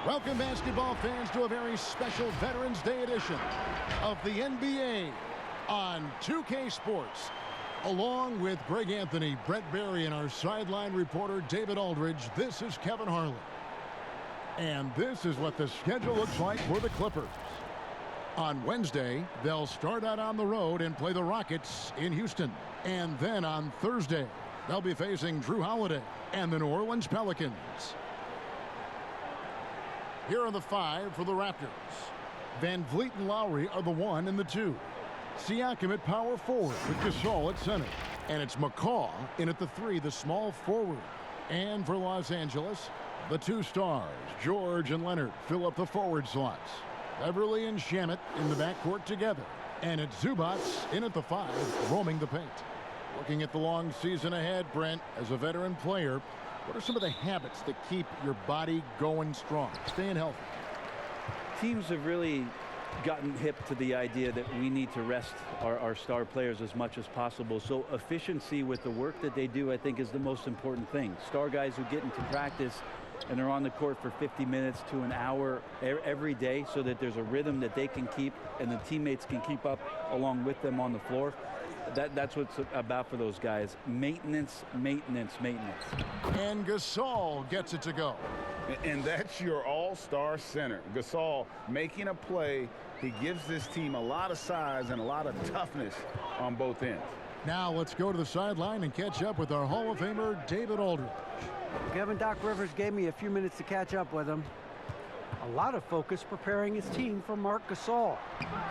Welcome, basketball fans, to a very special Veterans Day edition of the NBA on 2K Sports. Along with Greg Anthony, Brett Berry, and our sideline reporter, David Aldridge, this is Kevin Harlan. And this is what the schedule looks like for the Clippers. On Wednesday, they'll start out on the road and play the Rockets in Houston. And then on Thursday, they'll be facing Drew Holiday and the New Orleans Pelicans. Here are the 5 for the Raptors. Van Vliet and Lowry are the 1 and the 2. Siakam at power forward with Gasol at center. And it's McCaw in at the 3, the small forward. And for Los Angeles, the 2 stars, George and Leonard, fill up the forward slots. Beverly and Shamet in the backcourt together. And it's Zubac in at the 5, roaming the paint. Looking at the long season ahead, Brent, as a veteran player, what are some of the habits that keep your body going strong, staying healthy? Teams have really gotten hip to the idea that we need to rest our star players as much as possible. So efficiency with the work that they do, I think, is the most important thing. Star guys who get into practice and are on the court for 50 minutes to an hour every day so that there's a rhythm that they can keep and the teammates can keep up along with them on the floor. That's what's about for those guys. Maintenance, maintenance, maintenance. And Gasol gets it to go. And that's your all-star center. Gasol making a play. He gives this team a lot of size and a lot of toughness on both ends. Now let's go to the sideline and catch up with our Hall of Famer, David Aldridge. Kevin, Doc Rivers gave me a few minutes to catch up with him. A lot of focus preparing his team for Marc Gasol.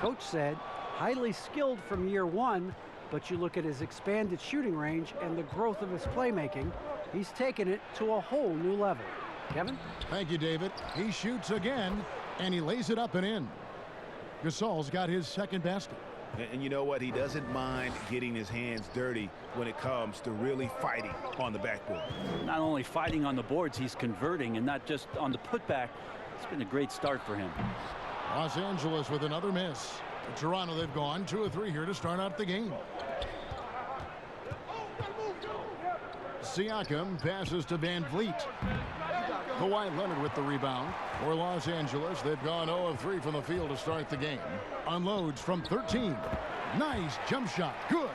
Coach said, highly skilled from year 1, but you look at his expanded shooting range and the growth of his playmaking, he's taken it to a whole new level. Kevin? Thank you, David. He shoots again, and he lays it up and in. Gasol's got his second basket. And you know what? He doesn't mind getting his hands dirty when it comes to really fighting on the backboard. Not only fighting on the boards, he's converting, and not just on the putback. It's been a great start for him. Los Angeles with another miss. In Toronto, they've gone 2 of 3 here to start out the game. Siakam passes to Van Vliet. Kawhi Leonard with the rebound. For Los Angeles, they've gone 0 of 3 from the field to start the game. Unloads from 13. Nice jump shot. Good.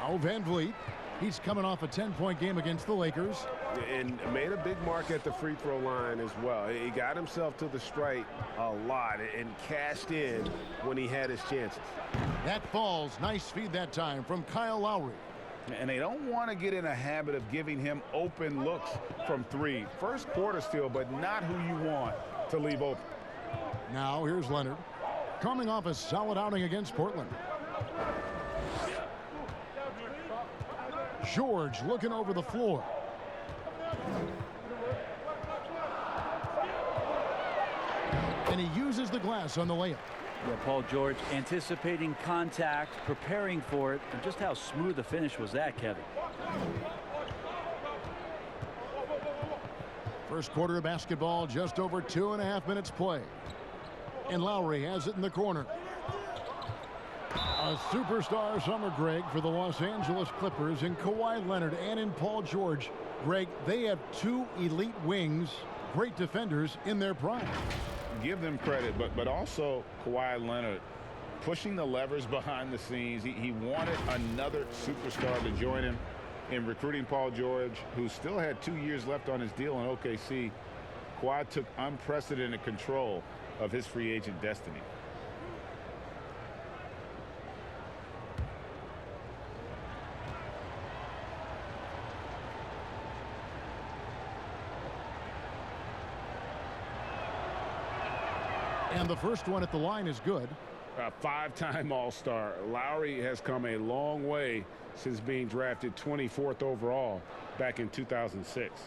Now Van Vliet. He's coming off a 10-point game against the Lakers. And made a big mark at the free throw line as well. He got himself to the stripe a lot and cashed in when he had his chances. That falls. Nice feed that time from Kyle Lowry. And they don't want to get in a habit of giving him open looks from 3. First quarter still, but not who you want to leave open. Now here's Leonard. Coming off a solid outing against Portland. George looking over the floor. And he uses the glass on the layup. Yeah, Paul George anticipating contact, preparing for it, and just how smooth the finish was that, Kevin. First quarter of basketball, just over 2.5 minutes play. And Lowry has it in the corner. A superstar summer, Greg, for the Los Angeles Clippers in Kawhi Leonard and in Paul George. Greg, they have 2 elite wings, great defenders in their prime. Give them credit, but also Kawhi Leonard pushing the levers behind the scenes. He wanted another superstar to join him in recruiting Paul George, who still had 2 years left on his deal in OKC. Kawhi took unprecedented control of his free agent destiny. And the first one at the line is good. A 5-time All-Star. Lowry has come a long way since being drafted 24th overall back in 2006.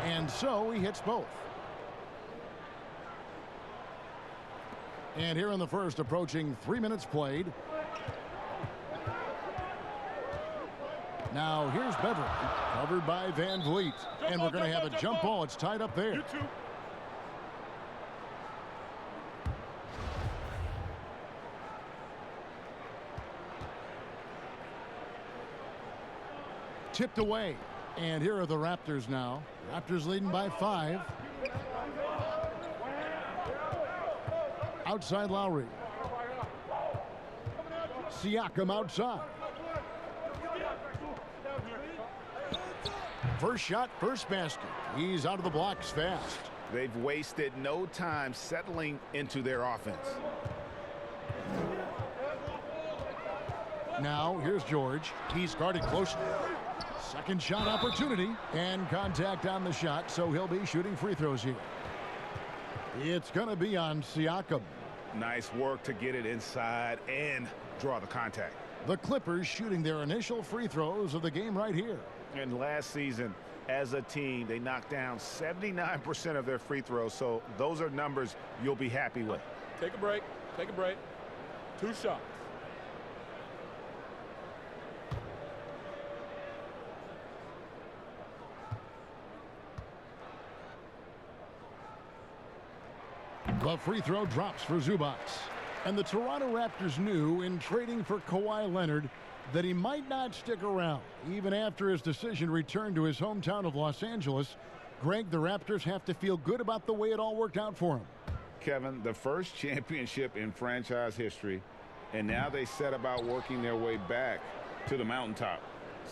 And so he hits both. And here in the first, approaching 3 minutes played. Now here's Beverly, covered by Van Vliet. And we're going to have a jump ball. It's tied up there. Tipped away. And here are the Raptors now. Raptors leading by 5. Outside Lowry. Siakam outside. First shot, first basket. He's out of the blocks fast. They've wasted no time settling into their offense. Now here's George. He's guarded closely. Second shot opportunity and contact on the shot, so he'll be shooting free throws here. It's going to be on Siakam. Nice work to get it inside and draw the contact. The Clippers shooting their initial free throws of the game right here. And last season, as a team, they knocked down 79% of their free throws, so those are numbers you'll be happy with. Take a break. Take a break. 2 shots. The free throw drops for Zubats. And the Toronto Raptors knew in trading for Kawhi Leonard that he might not stick around. Even after his decision to return to his hometown of Los Angeles, Greg, the Raptors have to feel good about the way it all worked out for him. Kevin, the first championship in franchise history, and now they set about working their way back to the mountaintop.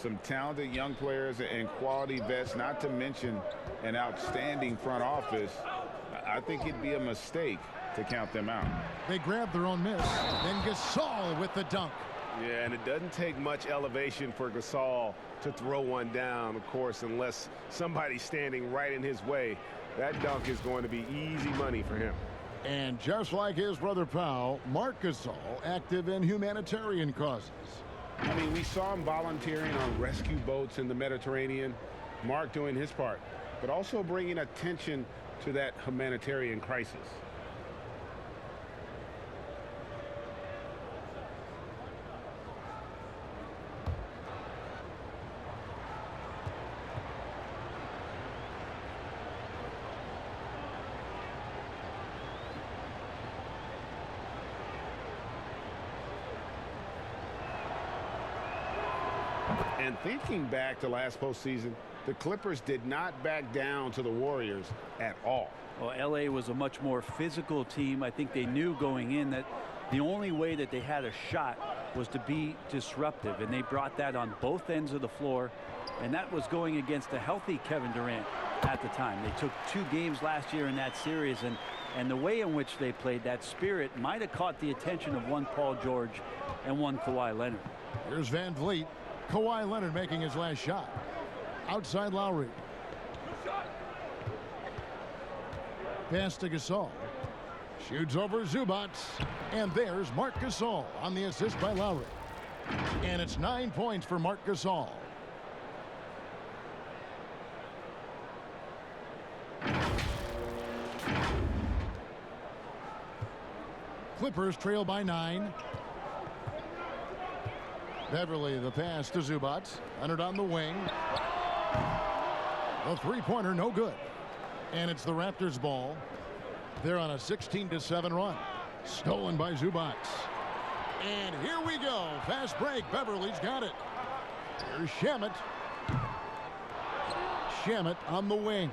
Some talented young players and quality vets, not to mention an outstanding front office. I think it'd be a mistake to count them out. They grab their own miss. Then Gasol with the dunk. Yeah, and it doesn't take much elevation for Gasol to throw one down, of course, unless somebody's standing right in his way. That dunk is going to be easy money for him. And just like his brother Powell, Marc Gasol active in humanitarian causes. I mean, we saw him volunteering on rescue boats in the Mediterranean. Mark doing his part, but also bringing attention to that humanitarian crisis. And thinking back to last postseason, the Clippers did not back down to the Warriors at all. Well, LA was a much more physical team. I think they knew going in that the only way that they had a shot was to be disruptive, and they brought that on both ends of the floor, and that was going against a healthy Kevin Durant at the time. They took 2 games last year in that series, and the way in which they played, that spirit might have caught the attention of one Paul George and one Kawhi Leonard. Here's Van Vliet. Kawhi Leonard making his last shot. Outside Lowry. Pass to Gasol. Shoots over Zubats. And there's Marc Gasol on the assist by Lowry. And it's 9 points for Marc Gasol. Clippers trail by 9. Beverly, the pass to Zubats. Leonard on the wing. The three-pointer, no good. And it's the Raptors' ball. They're on a 16-7 run. Stolen by Zubats. And here we go. Fast break. Beverly's got it. Here's Shamet. Shamet on the wing.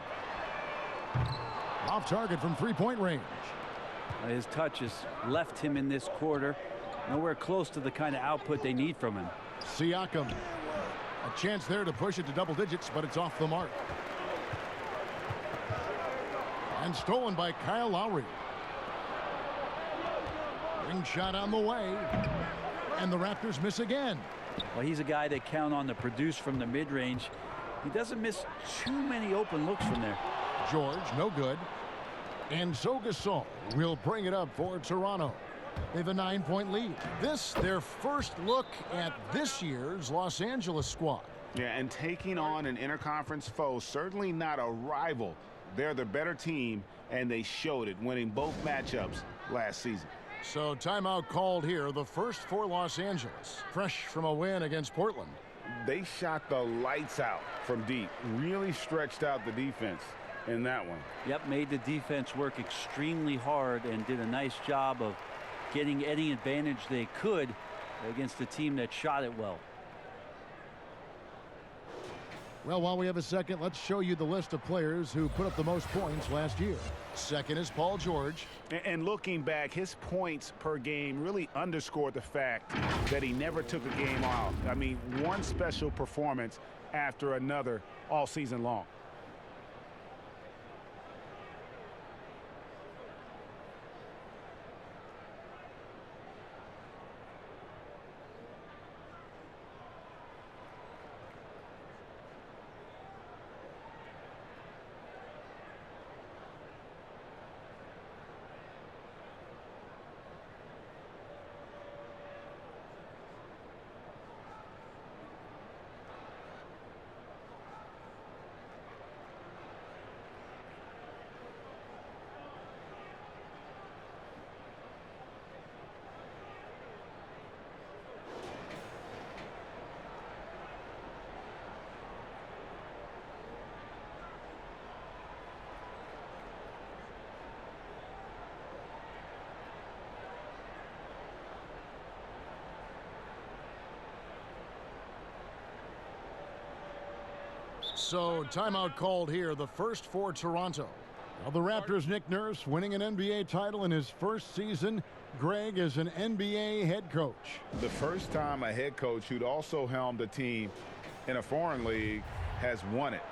Off target from three-point range. His touch has left him in this quarter. Nowhere close to the kind of output they need from him. Siakam. A chance there to push it to double digits, but it's off the mark. And stolen by Kyle Lowry. Ring shot on the way. And the Raptors miss again. Well, he's a guy that count on to produce from the mid-range. He doesn't miss too many open looks from there. George, no good. And so Gasol will bring it up for Toronto. They have a 9-point lead. This, their first look at this year's Los Angeles squad. Yeah, and taking on an interconference foe, certainly not a rival. They're the better team, and they showed it, winning both matchups last season. So timeout called here, the first for Los Angeles. Fresh from a win against Portland. they shot the lights out from deep. Really stretched out the defense in that one. Yep, made the defense work extremely hard and did a nice job of getting any advantage they could against a team that shot it well. Well, while we have a second, let's show you the list of players who put up the most points last year. Second is Paul George. And looking back, his points per game really underscored the fact that he never took a game off. I mean, one special performance after another all season long. So timeout called here, the first for Toronto. Now the Raptors' Nick Nurse winning an NBA title in his first season. Greg is an NBA head coach. The first time a head coach who'd also helmed a team in a foreign league has won it.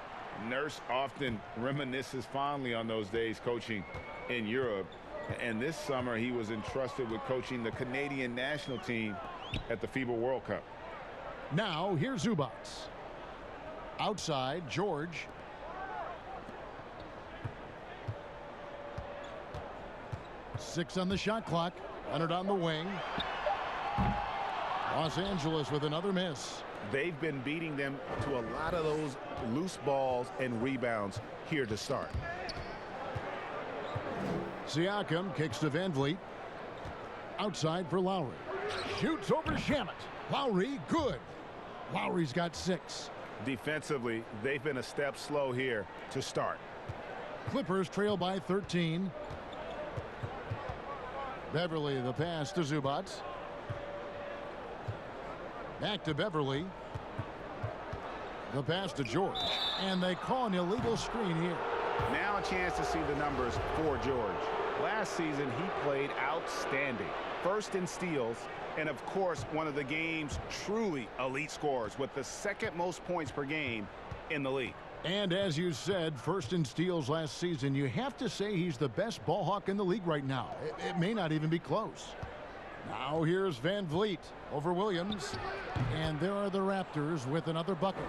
Nurse often reminisces fondly on those days coaching in Europe. And this summer he was entrusted with coaching the Canadian national team at the FIBA World Cup. Now here's Zubac. Outside, George. Six on the shot clock. Leonard on the wing. Los Angeles with another miss. They've been beating them to a lot of those loose balls and rebounds here to start. Siakam kicks to Van Vliet. Outside for Lowry. Shoots over Shamet. Lowry, good. Lowry's got 6. Defensively, they've been a step slow here to start. Clippers trail by 13. Beverly, the pass to Zubac. Back to Beverly. The pass to George. And they call an illegal screen here. Now a chance to see the numbers for George. Last season, he played outstanding. First in steals, and of course, one of the game's truly elite scorers with the second most points per game in the league. And as you said, first in steals last season, you have to say he's the best ball hawk in the league right now. It may not even be close. Now here's Van Vliet over Williams. And there are the Raptors with another bucket.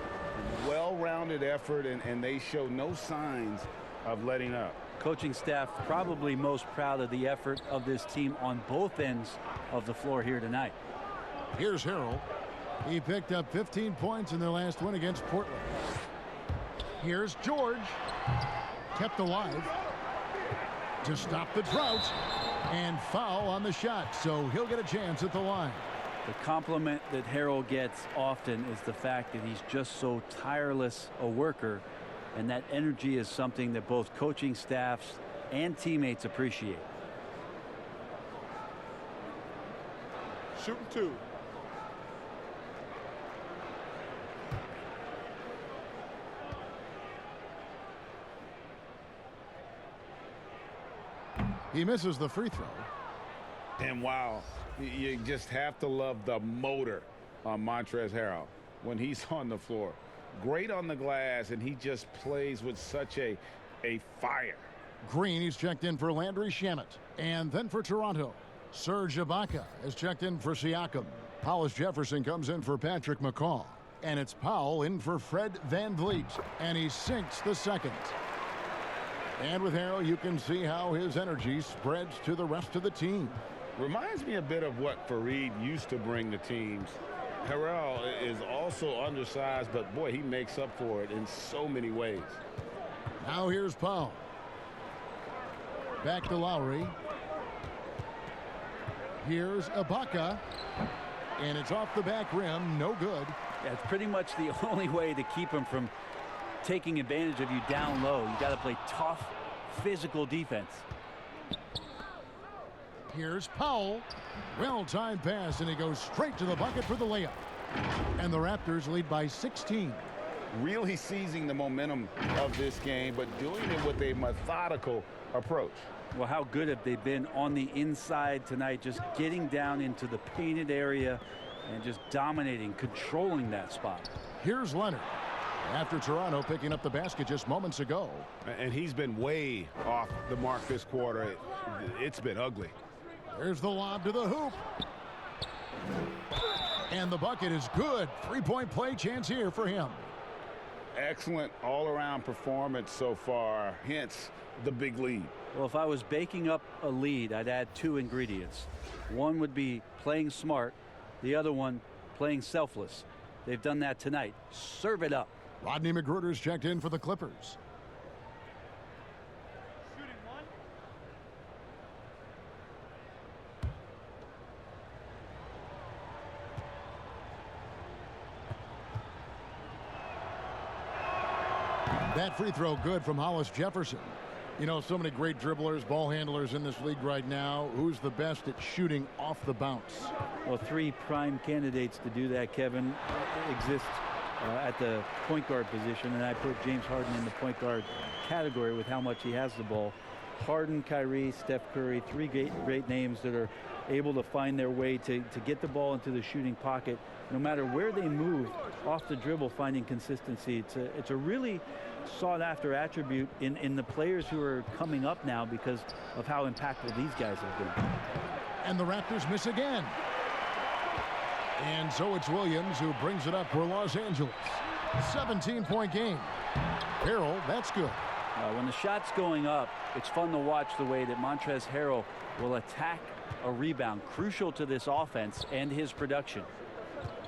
Well-rounded effort, and they show no signs of letting up. Coaching staff probably most proud of the effort of this team on both ends of the floor here tonight. Here's Harrell. He picked up 15 points in their last win against Portland. Here's George. Kept alive to stop the drought. And foul on the shot, so he'll get a chance at the line. The compliment that Harrell gets often is the fact that he's just so tireless a worker, and that energy is something that both coaching staffs and teammates appreciate. Shooting 2. He misses the free throw. And wow, you just have to love the motor on Montrezl Harrell when he's on the floor. Great on the glass, and he just plays with such a fire. Green, he's checked in for Landry Shamet. And then for Toronto, Serge Ibaka is checked in for Siakam. Hollis Jefferson comes in for Patrick McCaw. And it's Powell in for Fred Van Vliet. And he sinks the second. And with Harrell, you can see how his energy spreads to the rest of the team. Reminds me a bit of what Fareed used to bring to teams. Harrell is also undersized, but boy, he makes up for it in so many ways. Now here's Powell. Back to Lowry. Here's Ibaka. And it's off the back rim, no good. Yeah, it's pretty much the only way to keep him from taking advantage of you down low. You got to play tough, physical defense. Here's Powell. Well-timed pass, and he goes straight to the bucket for the layup. And the Raptors lead by 16. Really seizing the momentum of this game, but doing it with a methodical approach. Well, how good have they been on the inside tonight, just getting down into the painted area and just dominating, controlling that spot. Here's Leonard. After Toronto picking up the basket just moments ago. And he's been way off the mark this quarter. It's been ugly. There's the lob to the hoop. And the bucket is good. Three-point play chance here for him. Excellent all-around performance so far, hence the big lead. Well, if I was baking up a lead, I'd add two ingredients. One would be playing smart, the other one playing selfless. They've done that tonight. Serve it up. Rodney McGruder's checked in for the Clippers. That free throw good from Hollis Jefferson. You know, so many great dribblers, ball handlers in this league right now. Who's the best at shooting off the bounce? Well, three prime candidates to do that, Kevin, exist at the point guard position, and I put James Harden in the point guard category with how much he has the ball. Harden, Kyrie, Steph Curry, three great names that are able to find their way to get the ball into the shooting pocket. No matter where they move off the dribble, finding consistency. It's a really sought-after attribute in the players who are coming up now because of how impactful these guys have been. And the Raptors miss again. And so it's Williams who brings it up for Los Angeles. 17-point game. Harrell, that's good. When the shot's going up, it's fun to watch the way that Montrezl Harrell will attack a rebound, crucial to this offense and his production.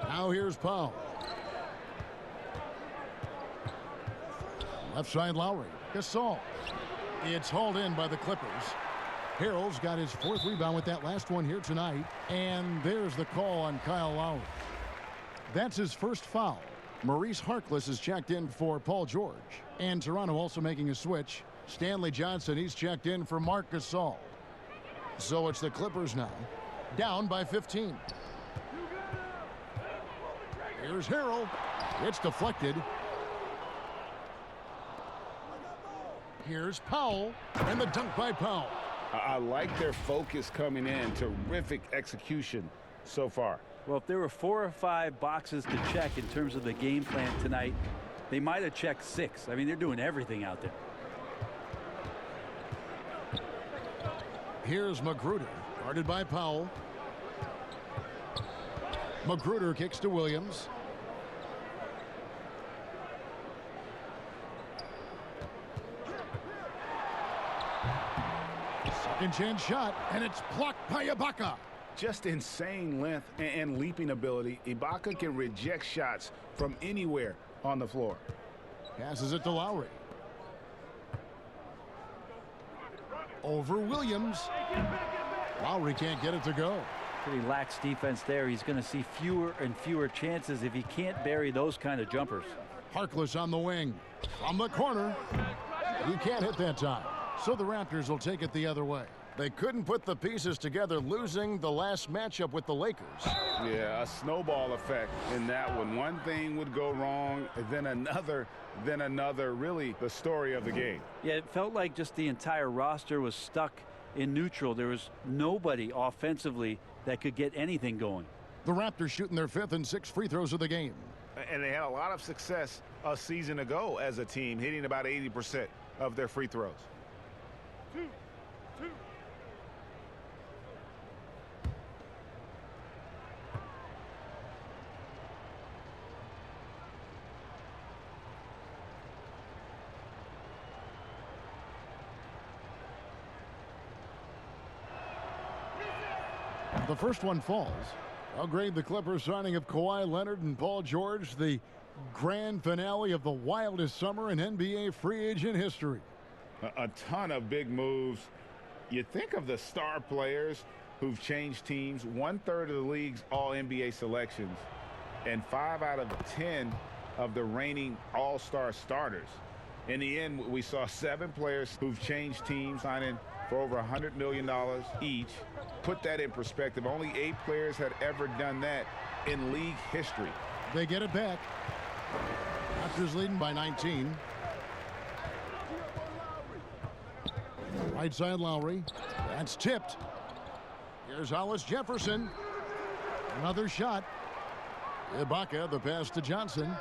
Now here's Powell. Left side Lowry. Gasol. It's hauled in by the Clippers. Harrell's got his fourth rebound with that last one here tonight. And there's the call on Kyle Lowry. That's his first foul. Maurice Harkless is checked in for Paul George. And Toronto also making a switch. Stanley Johnson, he's checked in for Marc Gasol. So it's the Clippers now, down by 15. Here's Harrell. It's deflected. Here's Powell, and the dunk by Powell. I like their focus coming in. Terrific execution so far. Well, if there were 4 or 5 boxes to check in terms of the game plan tonight, they might have checked 6. I mean, they're doing everything out there. Here's Magruder, guarded by Powell. Magruder kicks to Williams. Second chance shot, and it's blocked by Ibaka. Just insane length and leaping ability. Ibaka can reject shots from anywhere on the floor. Passes it to Lowry. Over Williams. Lowry can't get it to go. Pretty lax defense there. He's going to see fewer and fewer chances if he can't bury those kind of jumpers. Harkless on the wing. From the corner. He can't hit that time. So the Raptors will take it the other way. They couldn't put the pieces together, losing the last matchup with the Lakers. Yeah, a snowball effect in that one. One thing would go wrong, then another, really the story of the game. Yeah, it felt like just the entire roster was stuck in neutral. There was nobody offensively that could get anything going. The Raptors shooting their 5th and 6th free throws of the game. And they had a lot of success a season ago as a team, hitting about 80% of their free throws. The first one falls. I'll grade the Clippers signing of Kawhi Leonard and Paul George, the grand finale of the wildest summer in NBA free agent history. A ton of big moves. You think of the star players who've changed teams, 1/3 of the league's all NBA selections. and 5 out of 10 of the reigning all-star starters. In the end, we saw 7 players who've changed teams, signing for over $100 million each. Put that in perspective, only 8 players had ever done that in league history. They get it back. Raptors leading by 19. Right side Lowry. That's tipped. Here's Hollis Jefferson. Another shot. Ibaka, the pass to Johnson.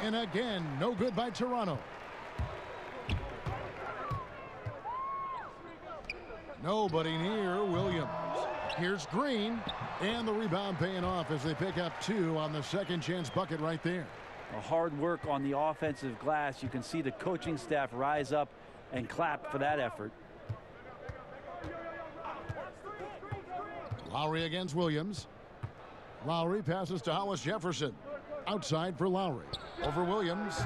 And again, no good by Toronto. Nobody near Williams. Here's Green. And the rebound paying off as they pick up 2 on the second chance bucket right there. A hard work on the offensive glass. You can see the coaching staff rise up and clap for that effort. Lowry against Williams. Lowry passes to Hollis Jefferson. Outside for Lowry. Over Williams.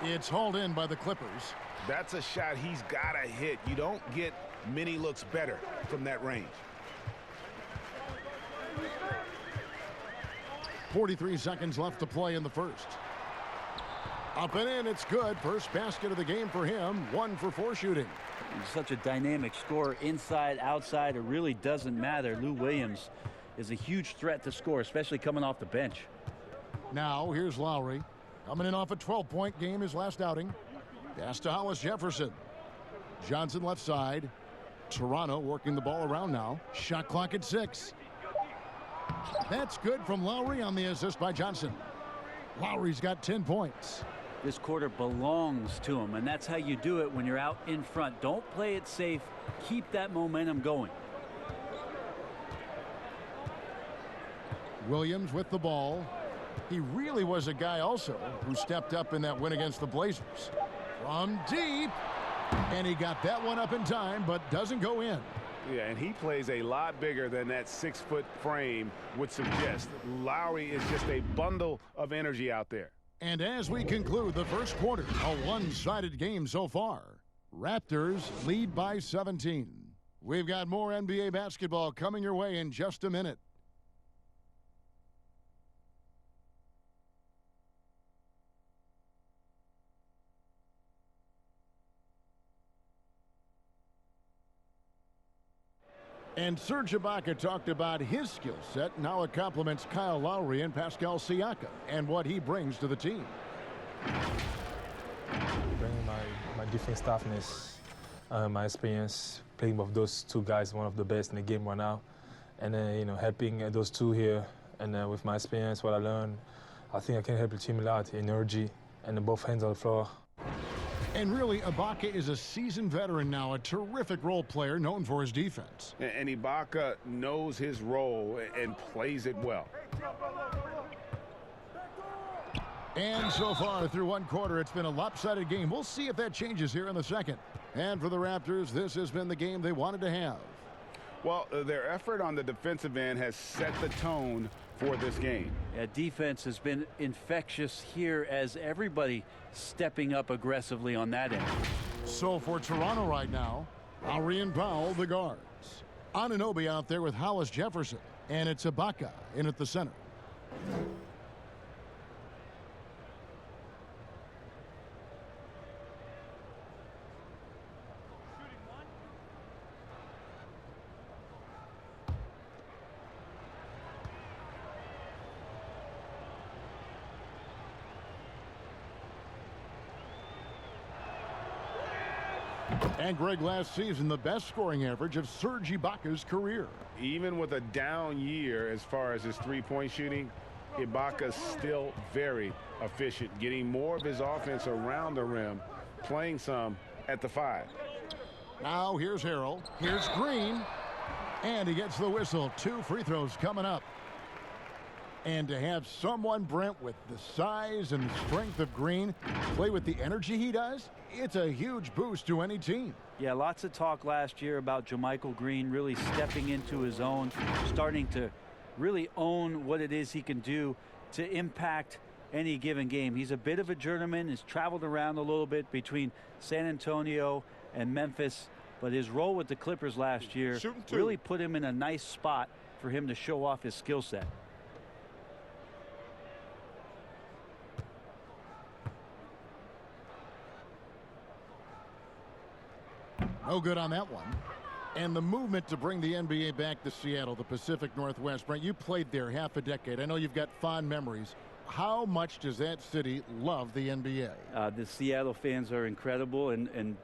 It's hauled in by the Clippers. That's a shot he's got to hit. You don't get many looks better from that range. 43 seconds left to play in the first. Up and in, it's good. First basket of the game for him. 1 for 4 shooting. He's such a dynamic scorer, inside, outside. It really doesn't matter. Lou Williams is a huge threat to score, especially coming off the bench. Now, here's Lowry. Coming in off a 12-point game his last outing. Pass to Hollis Jefferson. Johnson left side. Toronto working the ball around now. Shot clock at 6. That's good from Lowry on the assist by Johnson. Lowry's got 10 points. This quarter belongs to him, and that's how you do it when you're out in front. Don't play it safe. Keep that momentum going. Williams with the ball. He really was a guy also who stepped up in that win against the Blazers. From deep. And he got that one up in time, but doesn't go in. Yeah, and he plays a lot bigger than that 6-foot frame would suggest. Lowry is just a bundle of energy out there. And as we conclude the first quarter, a one-sided game so far. Raptors lead by 17. We've got more NBA basketball coming your way in just a minute. And Serge Ibaka talked about his skill set and how it complements Kyle Lowry and Pascal Siakam and what he brings to the team. Bringing my defense toughness, my experience playing with those 2 guys, one of the best in the game right now, and then helping those 2 here, and with my experience, what I learned, I think I can help the team a lot, energy, and both hands on the floor. And really, Ibaka is a seasoned veteran now, a terrific role player known for his defense. And Ibaka knows his role and plays it well. And so far, through one quarter, it's been a lopsided game. We'll see if that changes here in the second. And for the Raptors, this has been the game they wanted to have. Well, their effort on the defensive end has set the tone for this game. Yeah, defense has been infectious here as everybody stepping up aggressively on that end. So for Toronto right now, Lowry and Powell, the guards. Anunoby out there with Hollis Jefferson. And it's Ibaka in at the center. And Greg, last season, the best scoring average of Serge Ibaka's career. Even with a down year as far as his three-point shooting, Ibaka's still very efficient, getting more of his offense around the rim, playing some at the 5. Now here's Harrell. Here's Green. And he gets the whistle. 2 free throws coming up. And to have someone, Brent, with the size and strength of Green play with the energy he does, it's a huge boost to any team. Yeah, lots of talk last year about JaMychal Green really stepping into his own, starting to really own what it is he can do to impact any given game. He's a bit of a journeyman, has traveled around a little bit between San Antonio and Memphis, but his role with the Clippers last year really put him in a nice spot for him to show off his skill set. No good on that one. And the movement to bring the NBA back to Seattle, the Pacific Northwest. Brent, you played there half a decade. I know you've got fond memories. How much does that city love the NBA? The Seattle fans are incredible, and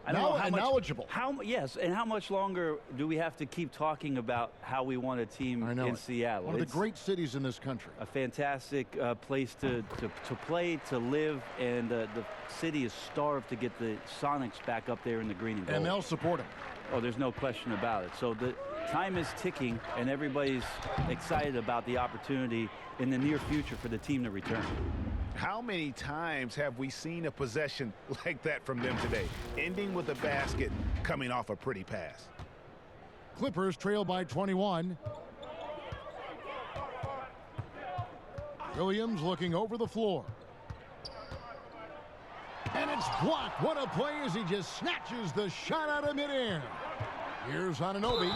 I don't know how much, knowledgeable. Yes, and how much longer do we have to keep talking about how we want a team in Seattle? One of the great cities in this country. A fantastic place to play, to live, and the city is starved to get the Sonics back up there in the green and gold. And they'll support them. Oh, there's no question about it. So the time is ticking, and everybody's excited about the opportunity in the near future for the team to return. How many times have we seen a possession like that from them today, ending with a basket coming off a pretty pass? Clippers trail by 21. Williams looking over the floor. And it's blocked. What a play as he just snatches the shot out of midair. Here's Anunoby.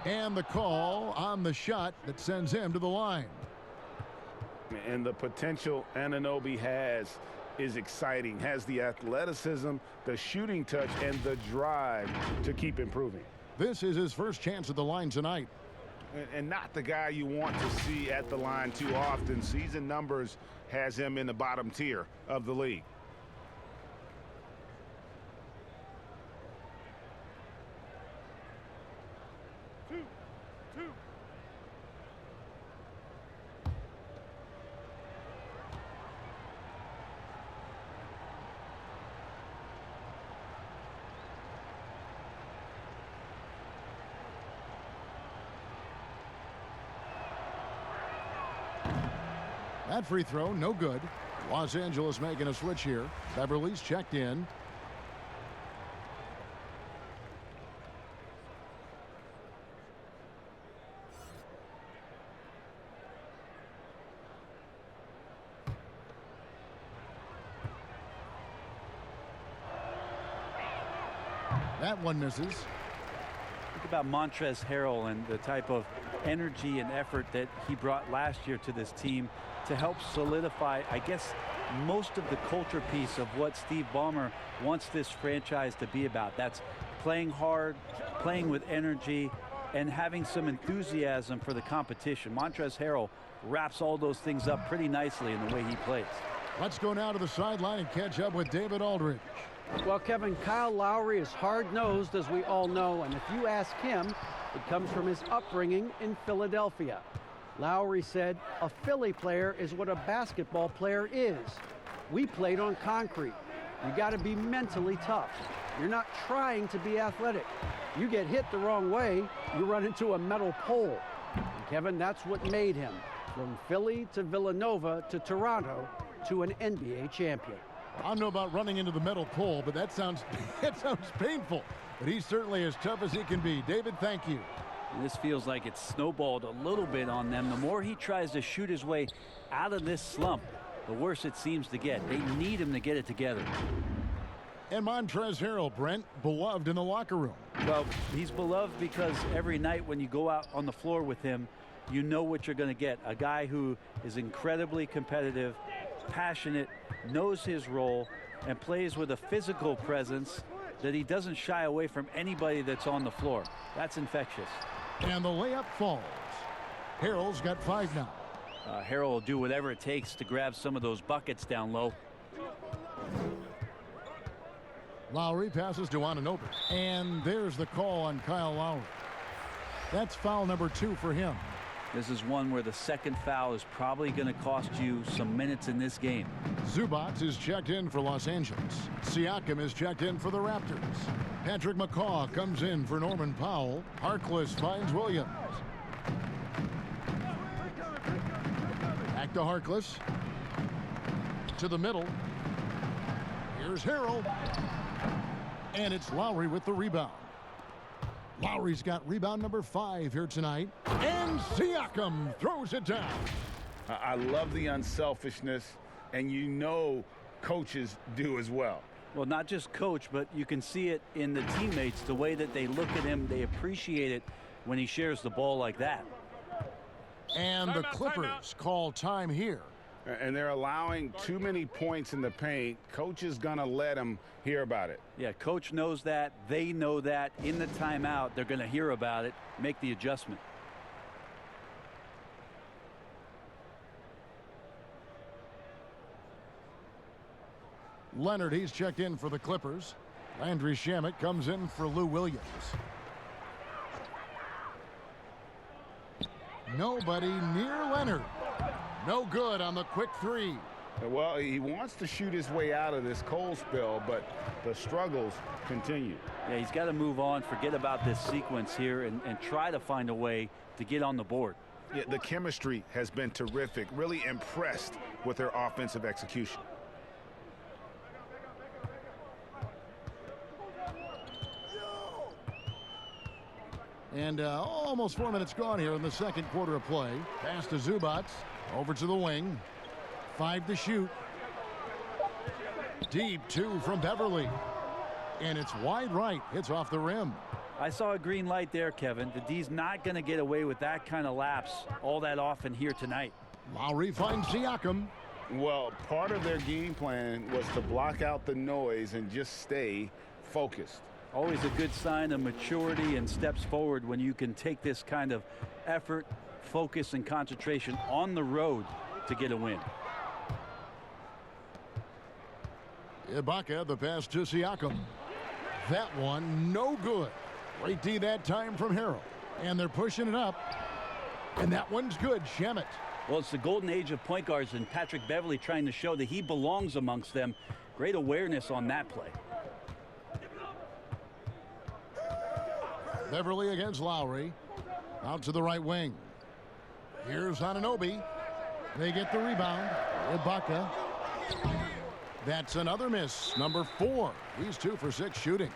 And the call on the shot that sends him to the line. And the potential Anunoby has is exciting. Has the athleticism, the shooting touch, and the drive to keep improving. This is his first chance at the line tonight. And not the guy you want to see at the line too often. Season numbers has him in the bottom tier of the league. That free throw, no good. Los Angeles making a switch here. Beverly's checked in. That one misses. Think about Montrezl Harrell and the type of energy and effort that he brought last year to this team to help solidify, I guess, most of the culture piece of what Steve Ballmer wants this franchise to be about. That's playing hard, playing with energy, and having some enthusiasm for the competition. Montrezl Harrell wraps all those things up pretty nicely in the way he plays. Let's go now to the sideline and catch up with David Aldridge. Well, Kevin, Kyle Lowry is hard-nosed, as we all know, and if you ask him, it comes from his upbringing in Philadelphia. Lowry said, "A Philly player is what a basketball player is. We played on concrete. You got to be mentally tough. You're not trying to be athletic. You get hit the wrong way, you run into a metal pole." And Kevin, that's what made him, from Philly to Villanova to Toronto, to an NBA champion. I don't know about running into the metal pole, but that sounds painful. But he's certainly as tough as he can be. David, thank you. And this feels like it's snowballed a little bit on them. The more he tries to shoot his way out of this slump, the worse it seems to get. They need him to get it together. And Montrezl Harrell, Brent, beloved in the locker room. Well, he's beloved because every night when you go out on the floor with him, you know what you're going to get. A guy who is incredibly competitive, passionate, knows his role, and plays with a physical presence that he doesn't shy away from anybody that's on the floor. That's infectious. And the layup falls. Harrell's got 5 now. Harrell will do whatever it takes to grab some of those buckets down low. Lowry passes to Anunoby. And there's the call on Kyle Lowry. That's foul number 2 for him. This is one where the second foul is probably going to cost you some minutes in this game. Zubac is checked in for Los Angeles. Siakam is checked in for the Raptors. Patrick McCaw comes in for Norman Powell. Harkless finds Williams. Back to Harkless. To the middle. Here's Harrell. And it's Lowry with the rebound. Lowry's got rebound number 5 here tonight. And Siakam throws it down. I love the unselfishness, and you know coaches do as well. Well, not just coach, but you can see it in the teammates, the way that they look at him. They appreciate it when he shares the ball like that. And the Clippers call time here. And they're allowing too many points in the paint. Coach is going to let them hear about it. Yeah, coach knows that. They know that. In the timeout, they're going to hear about it, make the adjustment. Leonard, he's checked in for the Clippers. Landry Shamet comes in for Lou Williams. Nobody near Leonard. No good on the quick three. Well, he wants to shoot his way out of this cold spell, but the struggles continue. Yeah, he's got to move on, forget about this sequence here, and try to find a way to get on the board. Yeah, the chemistry has been terrific. Really impressed with their offensive execution. And almost 4 minutes gone here in the second quarter of play. Pass to Zubac. Over to the wing. 5 to shoot. Deep 2 from Beverly. And it's wide right. It's off the rim. I saw a green light there, Kevin. The D's not going to get away with that kind of lapse all that often here tonight. Lowry finds Siakam. Well, part of their game plan was to block out the noise and just stay focused. Always a good sign of maturity and steps forward when you can take this kind of effort, focus, and concentration on the road to get a win. Ibaka, the pass to Siakam. That one, no good. Great D that time from Harrell. And they're pushing it up. And that one's good. Shamet. Well, it's the golden age of point guards, and Patrick Beverly trying to show that he belongs amongst them. Great awareness on that play. Beverly against Lowry. Out to the right wing. Here's Anunoby. They get the rebound. Ibaka. That's another miss. Number 4. He's 2 for 6 shooting.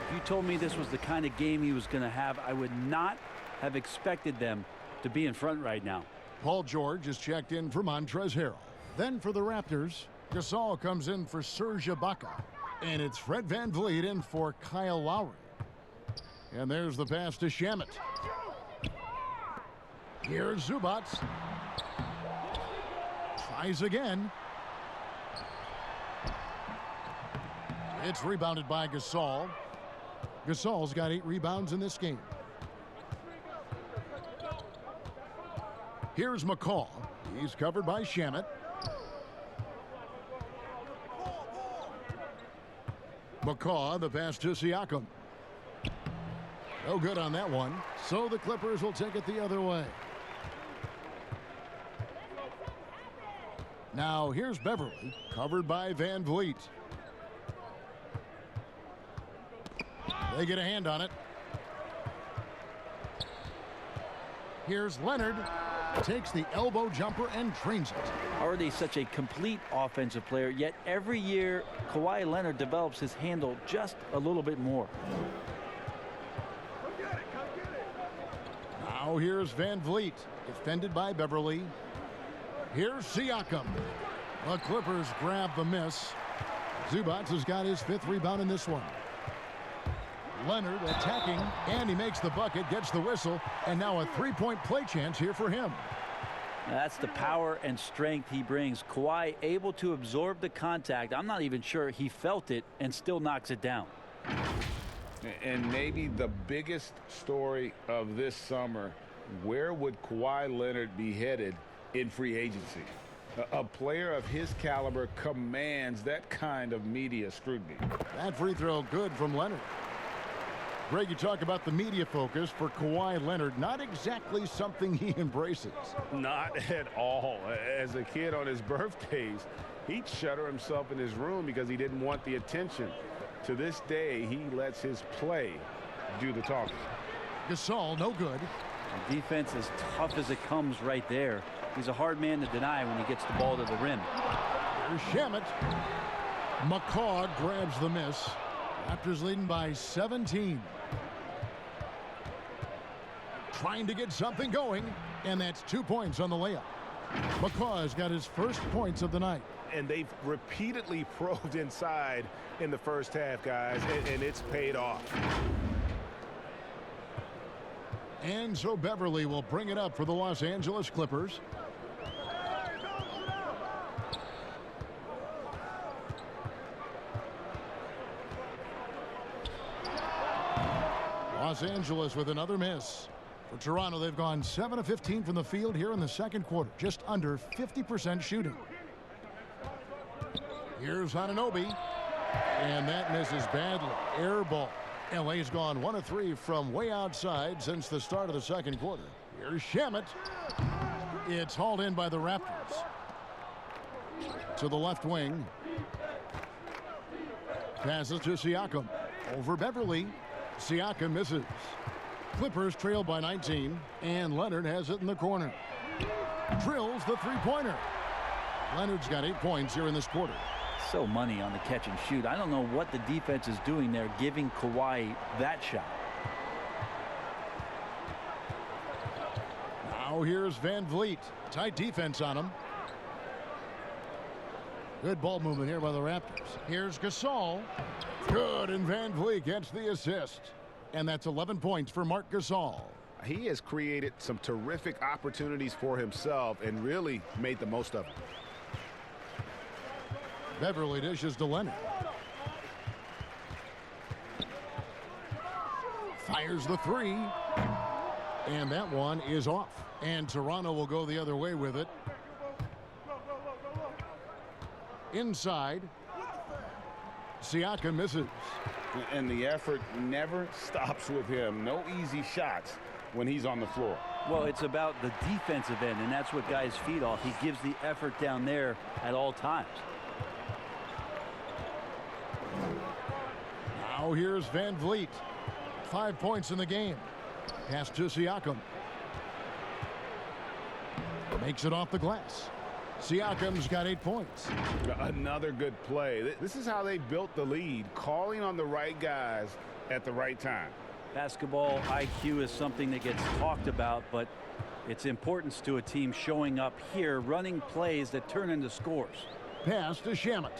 If you told me this was the kind of game he was going to have, I would not have expected them to be in front right now. Paul George is checked in for Montrezl Harrell. Then for the Raptors, Gasol comes in for Serge Ibaka. And it's Fred VanVleet in for Kyle Lowry. And there's the pass to Shamet. Here's Zubac. Tries again. It's rebounded by Gasol. Gasol's got 8 rebounds in this game. Here's McCaw. He's covered by Shamet. McCaw, the pass to Siakam. No good on that one. So the Clippers will take it the other way. Now here's Beverly, covered by VanVleet. They get a hand on it. Here's Leonard. Takes the elbow jumper and drains it. Already such a complete offensive player, yet every year Kawhi Leonard develops his handle just a little bit more. Now here's VanVleet, defended by Beverly. Here's Siakam. The Clippers grab the miss. Zubac has got his 5th rebound in this one. Leonard attacking, and he makes the bucket, gets the whistle, and now a 3-point play chance here for him. Now that's the power and strength he brings. Kawhi able to absorb the contact. I'm not even sure he felt it and still knocks it down. And maybe the biggest story of this summer, where would Kawhi Leonard be headed in free agency? A player of his caliber commands that kind of media scrutiny. That free throw good from Leonard. Greg, you talk about the media focus for Kawhi Leonard. Not exactly something he embraces. Not at all. As a kid on his birthdays, he'd shutter himself in his room because he didn't want the attention. To this day, he lets his play do the talking. Gasol, no good. The defense is tough as it comes right there. He's a hard man to deny when he gets the ball to the rim. Here's Shamet. McCaw grabs the miss. Raptors leading by 17. Trying to get something going, and that's 2 points on the layup. McCaw's got his first points of the night. And they've repeatedly probed inside in the first half, guys, and it's paid off. And so Beverly will bring it up for the Los Angeles Clippers. Los Angeles with another miss. For Toronto, they've gone 7 of 15 from the field here in the second quarter, just under 50% shooting. Here's Anunoby, and that misses badly. Air ball. LA's gone 1 of 3 from way outside since the start of the second quarter. Here's Shamet. It's hauled in by the Raptors. To the left wing. Passes to Siakam. Over Beverly. Siakam misses. Clippers trail by 19, and Leonard has it in the corner. Drills the three-pointer. Leonard's got 8 points here in this quarter. So money on the catch and shoot. I don't know what the defense is doing there, giving Kawhi that shot. Now here's Van Vliet. Tight defense on him. Good ball movement here by the Raptors. Here's Gasol. Good, and Van Vliet gets the assist. And that's 11 points for Marc Gasol. He has created some terrific opportunities for himself and really made the most of them. Beverly dishes to Leonard. Fires the three. And that one is off. And Toronto will go the other way with it. Inside. Siakam misses. And the effort never stops with him. No easy shots when he's on the floor. Well, it's about the defensive end, and that's what guys feed off. He gives the effort down there at all times. Now here's Van Vliet. 5 points in the game. Pass to Siakam. Makes it off the glass. Siakam's got 8 points. Another good play. This is how they built the lead, calling on the right guys at the right time. Basketball IQ is something that gets talked about, but its importance to a team showing up here, running plays that turn into scores. Pass to Shamet.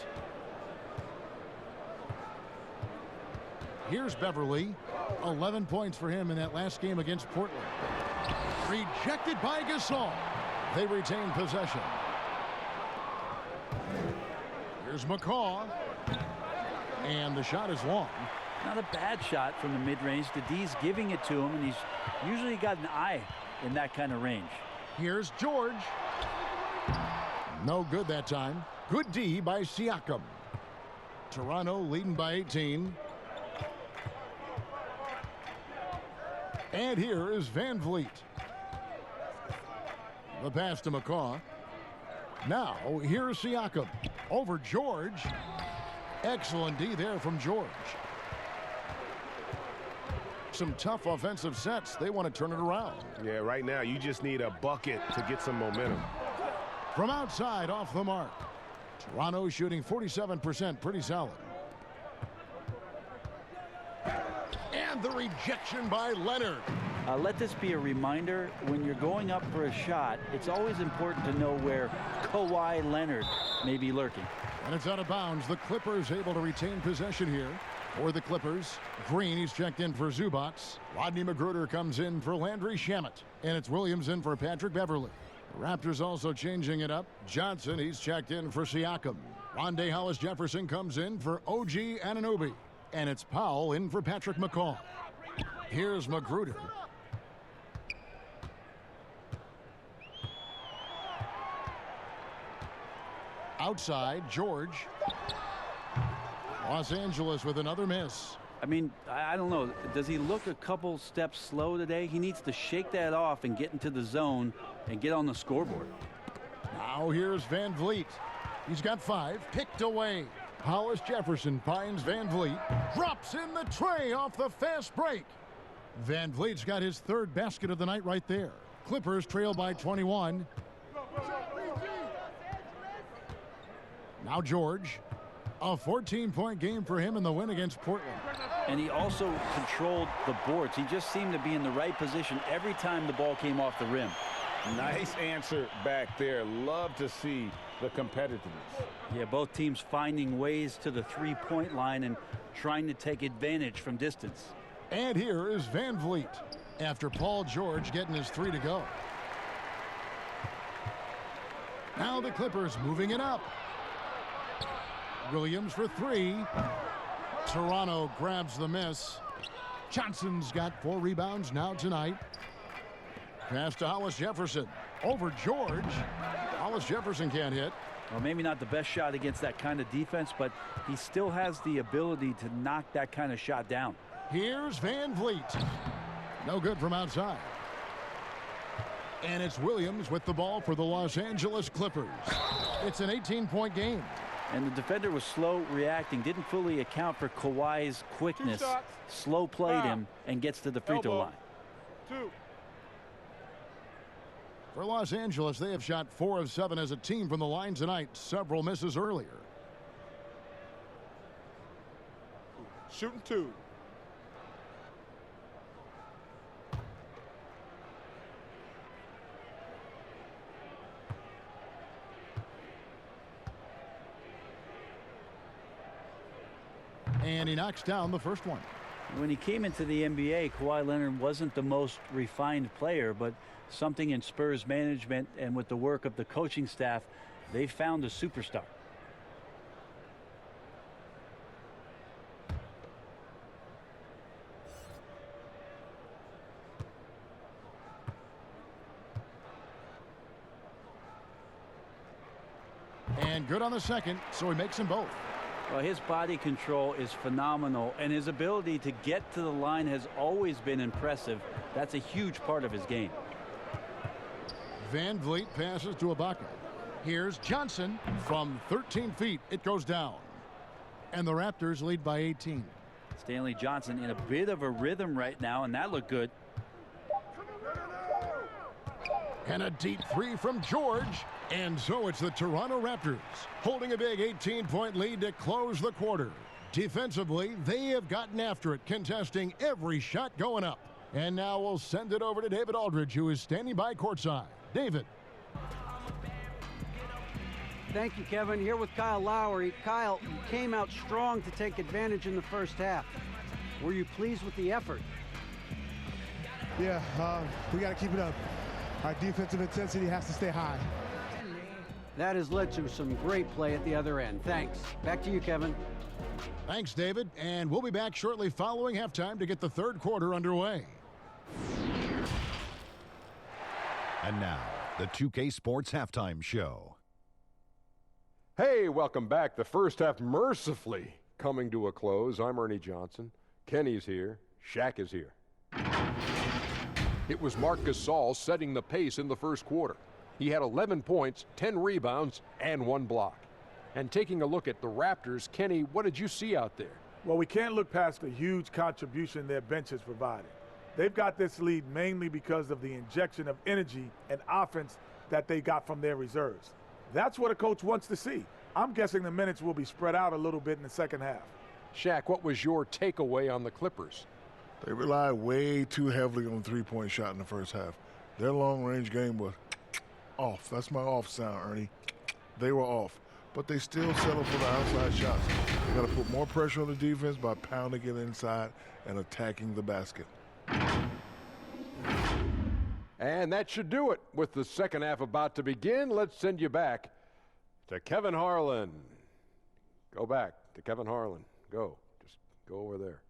Here's Beverly. 11 points for him in that last game against Portland. Rejected by Gasol. They retain possession. Here's McCaw. And the shot is long. Not a bad shot from the mid-range. The D's giving it to him, and he's usually got an eye in that kind of range. Here's George. No good that time. Good D by Siakam. Toronto leading by 18. And here is Van Vliet. The pass to McCaw. Now, here's Siakam. Over George. Excellent D there from George. Some tough offensive sets. They want to turn it around. Yeah, right now you just need a bucket to get some momentum. From outside, off the mark. Toronto shooting 47%, pretty solid. And the rejection by Leonard. Let this be a reminder, when you're going up for a shot, it's always important to know where Kawhi Leonard may be lurking. And it's out of bounds. The Clippers able to retain possession here. For the Clippers, Green, he's checked in for Zubac. Rodney McGruder comes in for Landry Shamet. And it's Williams in for Patrick Beverly. The Raptors also changing it up. Johnson, he's checked in for Siakam. Rondé Hollis-Jefferson comes in for OG Anunoby. And it's Powell in for Patrick McCaw. Here's McGruder. Outside, George. Los Angeles with another miss. I mean, I don't know. Does he look a couple steps slow today? He needs to shake that off and get into the zone and get on the scoreboard. Now here's Van Vliet. He's got 5, picked away. Hollis-Jefferson finds Van Vliet. Drops in the tray off the fast break. Van Vliet's got his 3rd basket of the night right there. Clippers trail by 21. Now George. A 14-point game for him in the win against Portland. And he also controlled the boards. He just seemed to be in the right position every time the ball came off the rim. Nice answer back there. Love to see the competitiveness. Yeah, both teams finding ways to the three-point line and trying to take advantage from distance. And here is Van Vliet after Paul George getting his 3 to go. Now the Clippers moving it up. Williams for 3. Toronto grabs the miss. Johnson's got 4 rebounds now tonight. Pass to Hollis Jefferson. Over George. Hollis Jefferson can't hit. Well, maybe not the best shot against that kind of defense, but he still has the ability to knock that kind of shot down. Here's Van Vliet. No good from outside. And it's Williams with the ball for the Los Angeles Clippers. It's an 18-point game. And the defender was slow reacting, didn't fully account for Kawhi's quickness. Slow played him and gets to the free throw line. 2. For Los Angeles, they have shot 4 of 7 as a team from the line tonight. Several misses earlier. Shooting 2. And he knocks down the first one. When he came into the NBA, Kawhi Leonard wasn't the most refined player, but something in Spurs management and with the work of the coaching staff, they found a superstar. And good on the second, so he makes them both. Well, his body control is phenomenal, and his ability to get to the line has always been impressive. That's a huge part of his game. Van Vliet passes to Ibaka. Here's Johnson from 13 feet. It goes down. And the Raptors lead by 18. Stanley Johnson in a bit of a rhythm right now, and that looked good. And a deep 3 from George. And so it's the Toronto Raptors holding a big 18-point lead to close the quarter. Defensively, they have gotten after it, contesting every shot going up. And now we'll send it over to David Aldridge, who is standing by courtside. David. Thank you, Kevin. Here with Kyle Lowry. Kyle, you came out strong to take advantage in the first half. Were you pleased with the effort? Yeah, we got to keep it up. Our defensive intensity has to stay high. That has led to some great play at the other end. Thanks. Back to you, Kevin. Thanks, David. And we'll be back shortly following halftime to get the third quarter underway. And now, the 2K Sports Halftime Show. Hey, welcome back. The first half mercifully coming to a close. I'm Ernie Johnson. Kenny's here. Shaq is here. It was Marc Gasol setting the pace in the first quarter. He had 11 points, 10 rebounds, and 1 block. And taking a look at the Raptors, Kenny, what did you see out there? Well, we can't look past the huge contribution their bench has provided. They've got this lead mainly because of the injection of energy and offense that they got from their reserves. That's what a coach wants to see. I'm guessing the minutes will be spread out a little bit in the second half. Shaq, what was your takeaway on the Clippers? They relied way too heavily on the three-point shot in the first half. Their long-range game was off. That's my off sound, Ernie. They were off. But they still settled for the outside shots. They got to put more pressure on the defense by pounding it inside and attacking the basket. And that should do it. With the second half about to begin, let's send you back to Kevin Harlan. Go back to Kevin Harlan. Go. Just go over there.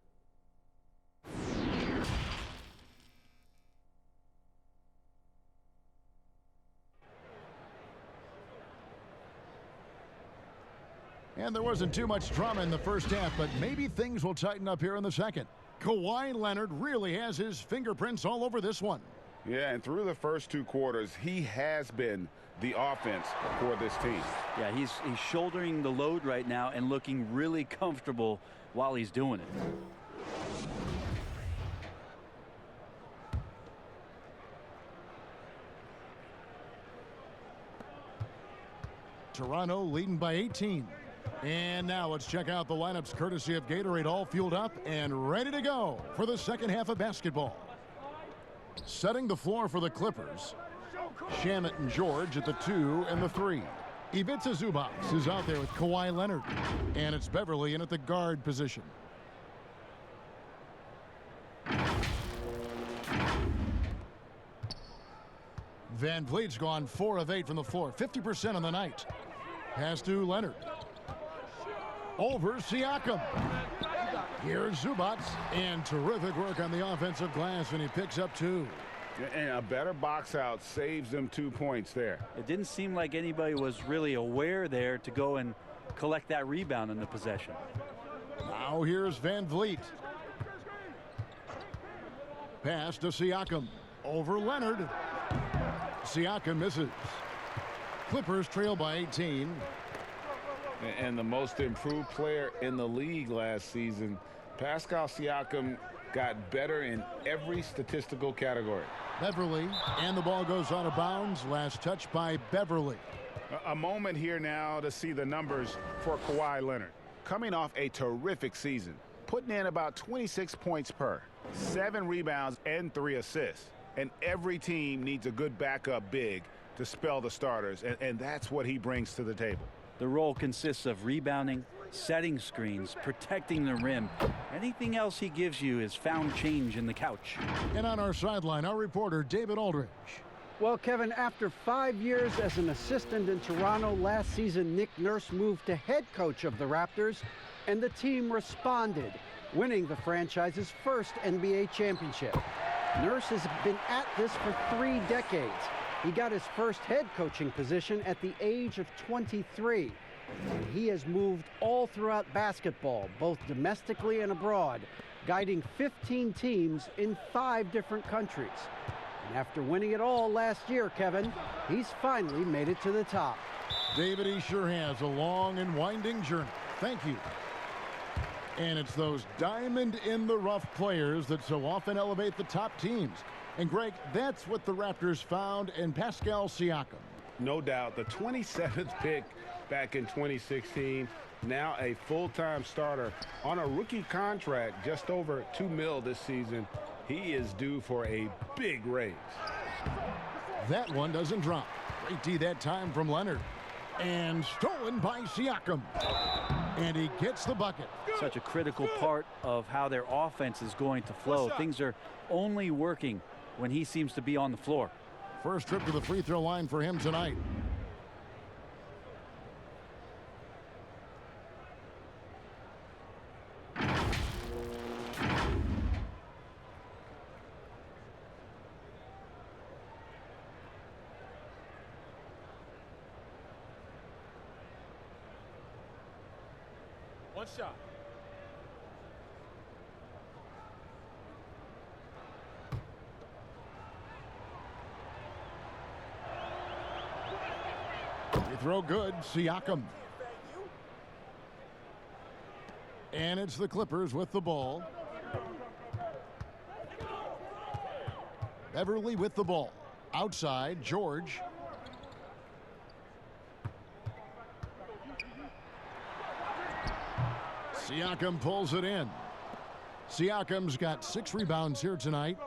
And there wasn't too much drama in the first half, but maybe things will tighten up here in the second. Kawhi Leonard really has his fingerprints all over this one. Yeah, and through the first 2 quarters, he has been the offense for this team. Yeah, he's shouldering the load right now and looking really comfortable while he's doing it. Toronto leading by 18. And now let's check out the lineups courtesy of Gatorade, all fueled up and ready to go for the second half of basketball. Setting the floor for the Clippers, Shamet and George at the 2 and the 3. Ivica Zubac is out there with Kawhi Leonard. And it's Beverly in at the guard position. Van Vliet's gone 4 of 8 from the floor, 50% on the night. Pass to Leonard. Over Siakam. Here's Zubac, and terrific work on the offensive glass, and he picks up 2. And a better box out saves them 2 points there. It didn't seem like anybody was really aware there to go and collect that rebound in the possession. Now here's Van Vliet. Pass to Siakam. Over Leonard. Siakam misses. Clippers trail by 18. And the most improved player in the league last season, Pascal Siakam, got better in every statistical category. Beverly, and the ball goes out of bounds. Last touch by Beverly. A moment here now to see the numbers for Kawhi Leonard. Coming off a terrific season, putting in about 26 points per, 7 rebounds and 3 assists. And every team needs a good backup big to spell the starters, and that's what he brings to the table. The role consists of rebounding, setting screens, protecting the rim. Anything else he gives you is found change in the couch. And on our sideline, our reporter, David Aldridge. Well, Kevin, after 5 years as an assistant in Toronto last season, Nick Nurse moved to head coach of the Raptors, and the team responded, winning the franchise's first NBA championship. Nurse has been at this for 3 decades. He got his first head coaching position at the age of 23. And he has moved all throughout basketball, both domestically and abroad, guiding 15 teams in 5 different countries. And after winning it all last year, Kevin, he's finally made it to the top. David, he sure has a long and winding journey. Thank you. And it's those diamond-in-the-rough players that so often elevate the top teams. And, Greg, that's what the Raptors found in Pascal Siakam. No doubt. The 27th pick back in 2016, now a full-time starter on a rookie contract, just over $2 million this season. He is due for a big raise. That one doesn't drop. Great D that time from Leonard. And stolen by Siakam. And he gets the bucket. Such a critical part of how their offense is going to flow. Things are only working when he seems to be on the floor. First trip to the free throw line for him tonight. One shot. Free throw good. Siakam. And it's the Clippers with the ball. Beverly with the ball. Outside, George. Siakam pulls it in. Siakam's got 6 rebounds here tonight.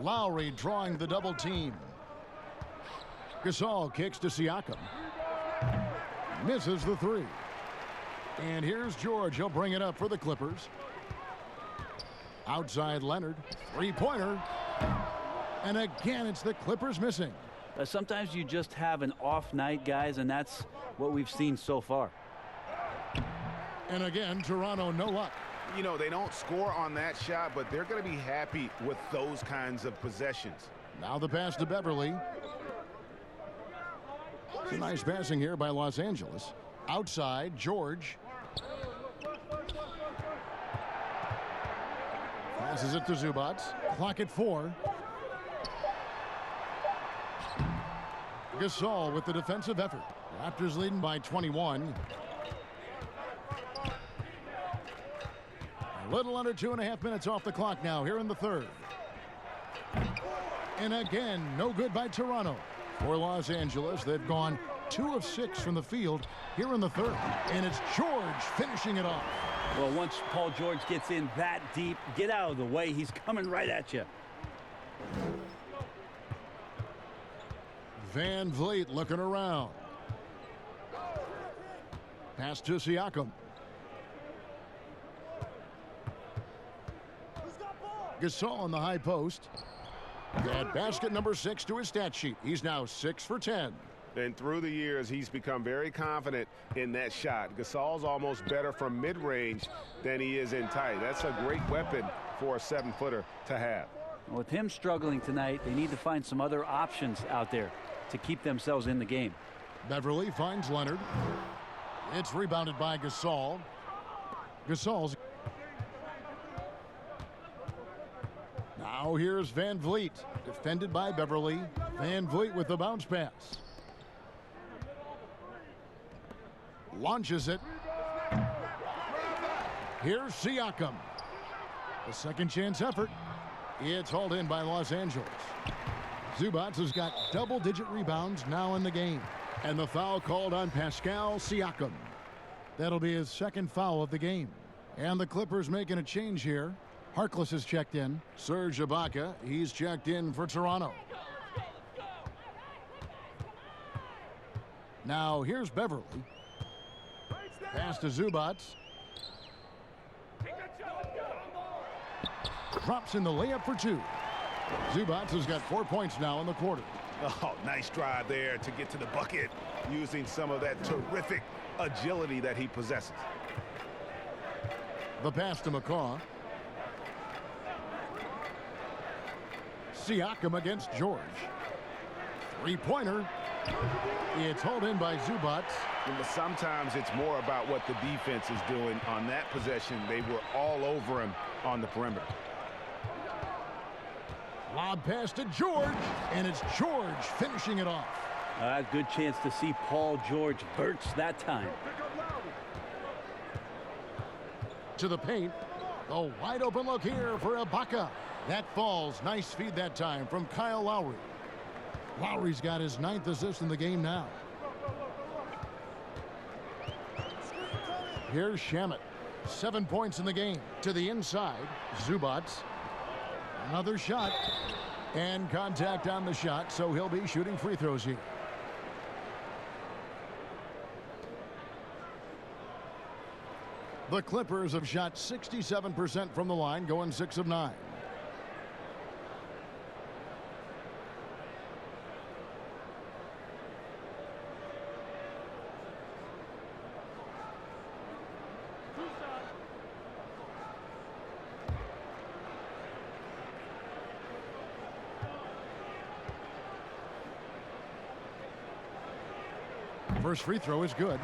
Lowry drawing the double team. Gasol kicks to Siakam. Misses the 3. And here's George. He'll bring it up for the Clippers. Outside Leonard. 3-pointer. And again, it's the Clippers missing. Sometimes you just have an off night, guys, and that's what we've seen so far. And again, Toronto, no luck. You know, they don't score on that shot, but they're going to be happy with those kinds of possessions. Now the pass to Beverly. It's a nice passing here by Los Angeles. Outside, George. Passes it to Zubac. Clock at 4. Gasol with the defensive effort. Raptors leading by 21. A little under 2.5 minutes off the clock now here in the third. And again, no good by Toronto. For Los Angeles, they've gone 2 of 6 from the field here in the third. And it's George finishing it off. Well, once Paul George gets in that deep, get out of the way. He's coming right at you. Van Vliet looking around. Pass to Siakam. Gasol on the high post. That basket number 6 to his stat sheet. He's now 6 for 10. And through the years, he's become very confident in that shot. Gasol's almost better from mid-range than he is in tight. That's a great weapon for a 7-footer to have. With him struggling tonight, they need to find some other options out there to keep themselves in the game. Beverly finds Leonard. It's rebounded by Gasol. Gasol's. Now here's Van Vliet, defended by Beverly. Van Vliet with the bounce pass. Launches it. Here's Siakam. The second chance effort. It's hauled in by Los Angeles. Zubac has got double-digit rebounds now in the game. And the foul called on Pascal Siakam. That'll be his second foul of the game. And the Clippers making a change here. Harkless is checked in. Serge Ibaka, he's checked in for Toronto. Now here's Beverly. Pass to Zubac. Drops in the layup for 2. Zubac has got 4 points now in the quarter. Oh, nice drive there to get to the bucket, using some of that terrific agility that he possesses. The pass to McCaw. Siakam against George. Three-pointer. It's hauled in by Zubac. But sometimes it's more about what the defense is doing on that possession. They were all over him on the perimeter. Lob pass to George, and it's George finishing it off. Good chance to see Paul George burst that time. To the paint. A wide open look here for Ibaka. That falls. Nice feed that time from Kyle Lowry. Lowry's got his 9th assist in the game now. Here's Shamet. 7 points in the game. To the inside. Zubac. Another shot. And contact on the shot, so he'll be shooting free throws here. The Clippers have shot 67% from the line, going 6 of 9. First free throw is good.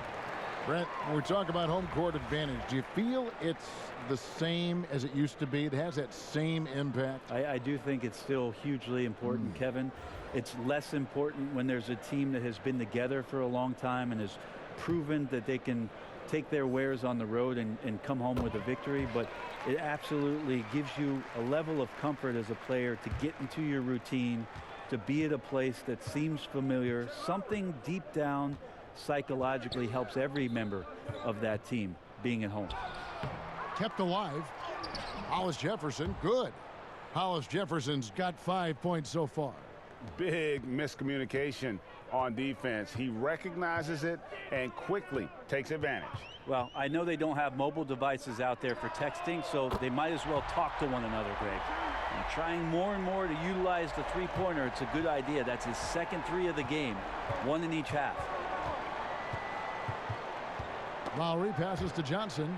Brent, when we talk about home court advantage, do you feel it's the same as it used to be? It has that same impact? I do think it's still hugely important, Kevin. It's less important when there's a team that has been together for a long time and has proven that they can take their wares on the road and come home with a victory. But it absolutely gives you a level of comfort as a player to get into your routine, to be at a place that seems familiar. Something deep down psychologically helps every member of that team being at home. Kept alive. Hollis Jefferson, good. Hollis Jefferson's got 5 points so far. Big miscommunication on defense. He recognizes it and quickly takes advantage. Well, I know they don't have mobile devices out there for texting, so they might as well talk to one another, Greg. And trying more and more to utilize the three-pointer, it's a good idea. That's his second 3 of the game, 1 in each half. Lowry passes to Johnson.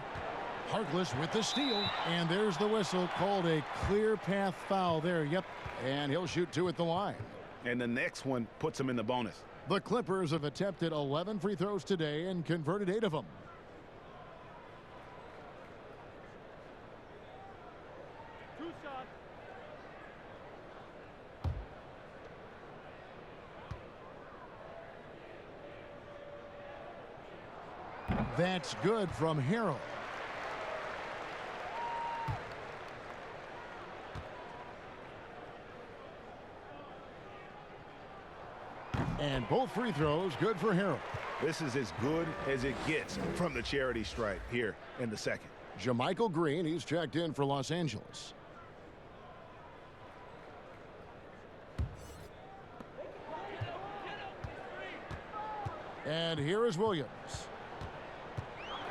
Harkless with the steal, and there's the whistle, called a clear path foul there. Yep, and he'll shoot 2 at the line. And the next one puts him in the bonus. The Clippers have attempted 11 free throws today and converted 8 of them. That's good from Harrell. And both free throws good for Harrell. This is as good as it gets from the charity stripe here in the second. JaMychal Green, he's checked in for Los Angeles. And here is Williams.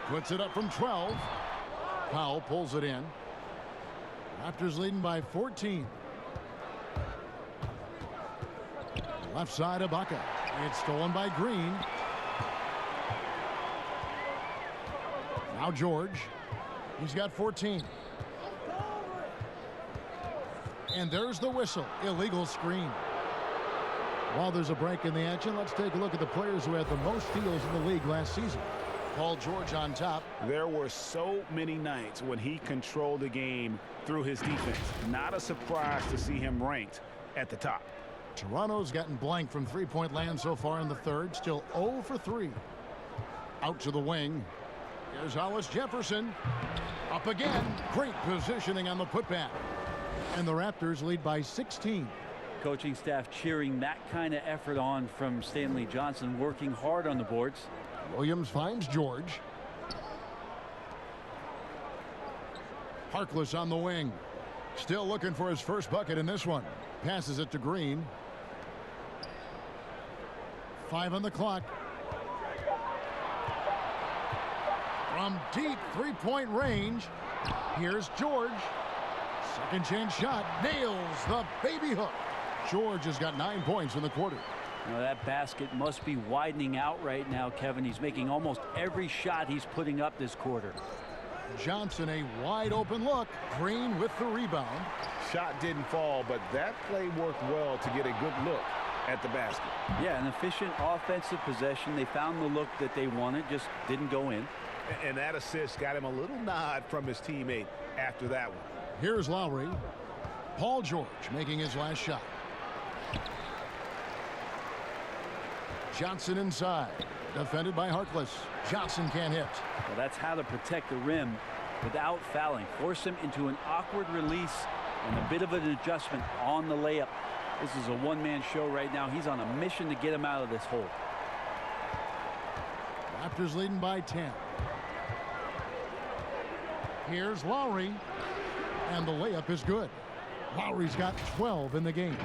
Puts it up from 12. Powell pulls it in. Raptors leading by 14. Left side, Ibaka. It's stolen by Green. Now George. He's got 14. And there's the whistle. Illegal screen. While there's a break in the action, let's take a look at the players who had the most steals in the league last season. Paul George on top. There were so many nights when he controlled the game through his defense. Not a surprise to see him ranked at the top. Toronto's gotten blank from three-point land so far in the third. Still 0 for 3. Out to the wing. Here's Hollis Jefferson. Up again. Great positioning on the putback. And the Raptors lead by 16. Coaching staff cheering that kind of effort on from Stanley Johnson, working hard on the boards. Williams finds George. Harkless on the wing. Still looking for his first bucket in this one. Passes it to Green. 5 on the clock. From deep three-point range, here's George. Second chance shot. Nails the baby hook. George has got 9 points in the quarter. Now that basket must be widening out right now, Kevin. He's making almost every shot he's putting up this quarter. Johnson, a wide open look. Green with the rebound. Shot didn't fall, but that play worked well to get a good look at the basket. Yeah, an efficient offensive possession. They found the look that they wanted, just didn't go in. And that assist got him a little nod from his teammate after that one. Here's Lowry. Paul George making his last shot. Johnson inside. Defended by Harkless. Johnson can't hit. Well, that's how to protect the rim without fouling. Force him into an awkward release and a bit of an adjustment on the layup. This is a one-man show right now. He's on a mission to get him out of this hole. Raptors leading by 10. Here's Lowry. And the layup is good. Lowry's got 12 in the game.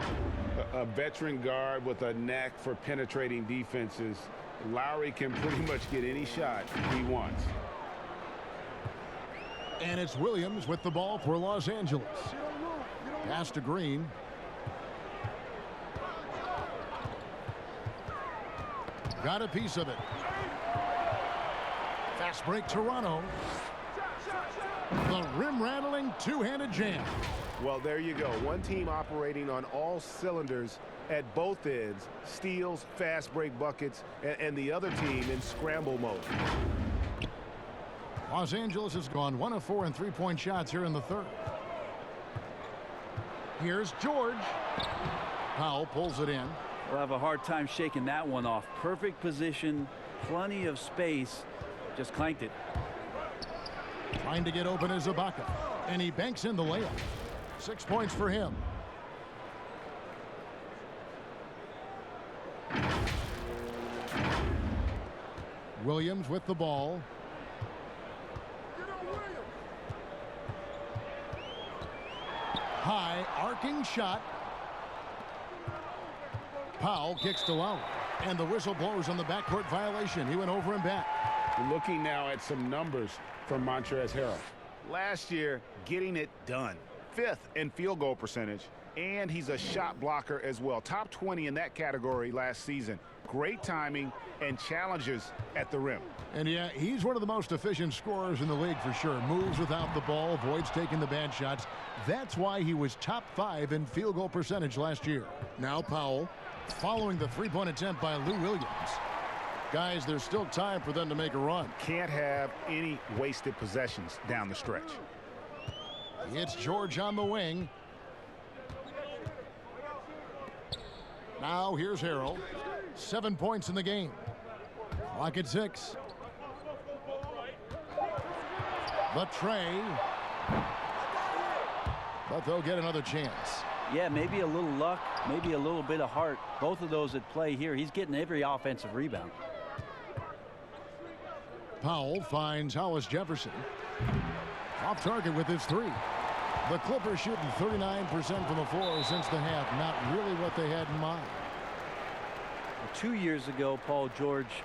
A veteran guard with a knack for penetrating defenses. Lowry can pretty much get any shot he wants. And it's Williams with the ball for Los Angeles. Pass to Green. Got a piece of it. Fast break Toronto. The rim-rattling two-handed jam. Well, there you go. One team operating on all cylinders at both ends. Steals, fast break buckets, and the other team in scramble mode. Los Angeles has gone 1 of 4 in three-point shots here in the third. Here's George. Powell pulls it in. We'll have a hard time shaking that one off. Perfect position, plenty of space. Just clanked it. Trying to get open is Ibaka. And he banks in the layup. 6 points for him. Williams with the ball. High arcing shot. Powell kicks to Lowry. And the whistle blows on the backcourt violation. He went over and back. Looking now at some numbers from Montrezl Harrell. Last year, getting it done. 5th in field goal percentage, and he's a shot blocker as well. Top 20 in that category last season. Great timing and challenges at the rim. And yeah, he's one of the most efficient scorers in the league for sure. Moves without the ball, avoids taking the bad shots. That's why he was top 5 in field goal percentage last year. Now Powell, following the three-point attempt by Lou Williams. Guys, there's still time for them to make a run. Can't have any wasted possessions down the stretch. It's George on the wing. Now here's Harrell. 7 points in the game. Clock at 6. The tray. But they'll get another chance. Yeah, maybe a little luck, maybe a little bit of heart. Both of those at play here. He's getting every offensive rebound. Powell finds Hollis Jefferson. Off target with his 3. The Clippers shooting 39% from the floor since the half. Not really what they had in mind. 2 years ago, Paul George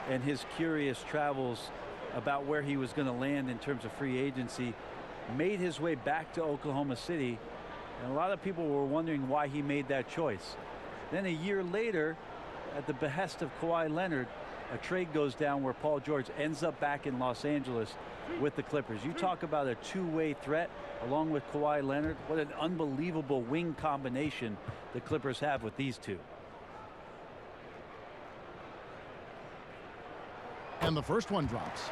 and his curious travels about where he was going to land in terms of free agency made his way back to Oklahoma City. And a lot of people were wondering why he made that choice. Then a year later, at the behest of Kawhi Leonard, a trade goes down where Paul George ends up back in Los Angeles with the Clippers. You talk about a two-way threat along with Kawhi Leonard. What an unbelievable wing combination the Clippers have with these two. And the first one drops.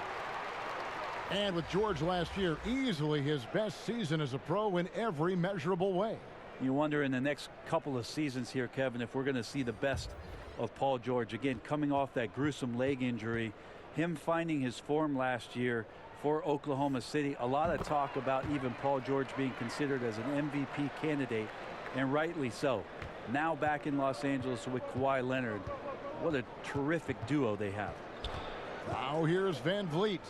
And with George last year, easily his best season as a pro in every measurable way. You wonder in the next couple of seasons here, Kevin, if we're going to see the best of Paul George. Again, coming off that gruesome leg injury, him finding his form last year for Oklahoma City. A lot of talk about even Paul George being considered as an MVP candidate, and rightly so. Now back in Los Angeles with Kawhi Leonard. What a terrific duo they have. Now here's Van Vliet.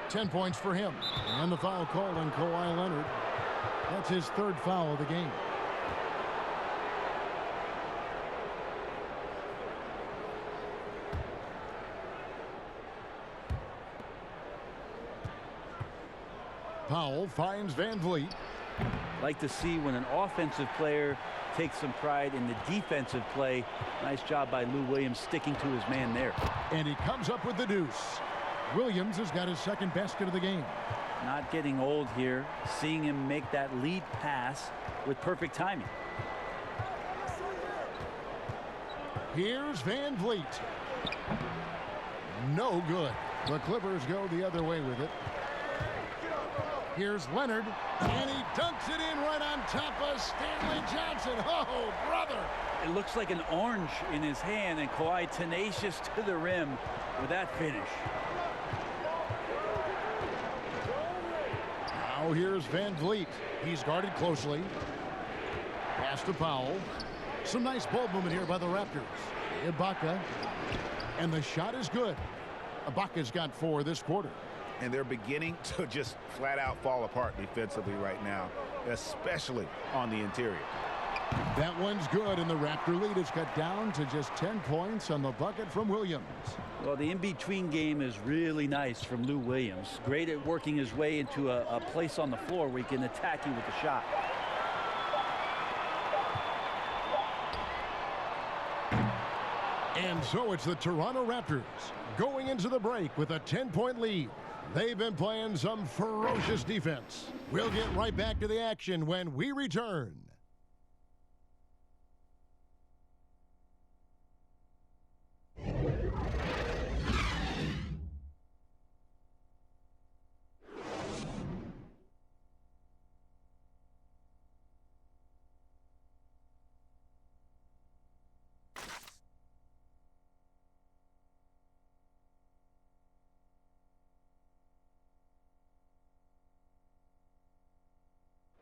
10 points for him. And the foul call on Kawhi Leonard. That's his third foul of the game. Powell finds Van Vliet. Like to see when an offensive player takes some pride in the defensive play. Nice job by Lou Williams sticking to his man there. And he comes up with the deuce. Williams has got his second basket of the game. Not getting old here. Seeing him make that lead pass with perfect timing. Here's Van Vliet. No good. The Clippers go the other way with it. Here's Leonard, and he dunks it in right on top of Stanley Johnson. Oh, brother. It looks like an orange in his hand, and Kawhi tenacious to the rim with that finish. Now here's Van Vliet. He's guarded closely. Pass to Powell. Some nice ball movement here by the Raptors. Ibaka. And the shot is good. Ibaka's got 4 this quarter. And they're beginning to just flat out fall apart defensively right now, especially on the interior. That one's good, and the Raptor lead is cut down to just 10 points on the bucket from Williams. Well, the in-between game is really nice from Lou Williams. Great at working his way into a place on the floor where he can attack you with the shot. And so it's the Toronto Raptors going into the break with a 10-point lead. They've been playing some ferocious defense. We'll get right back to the action when we return.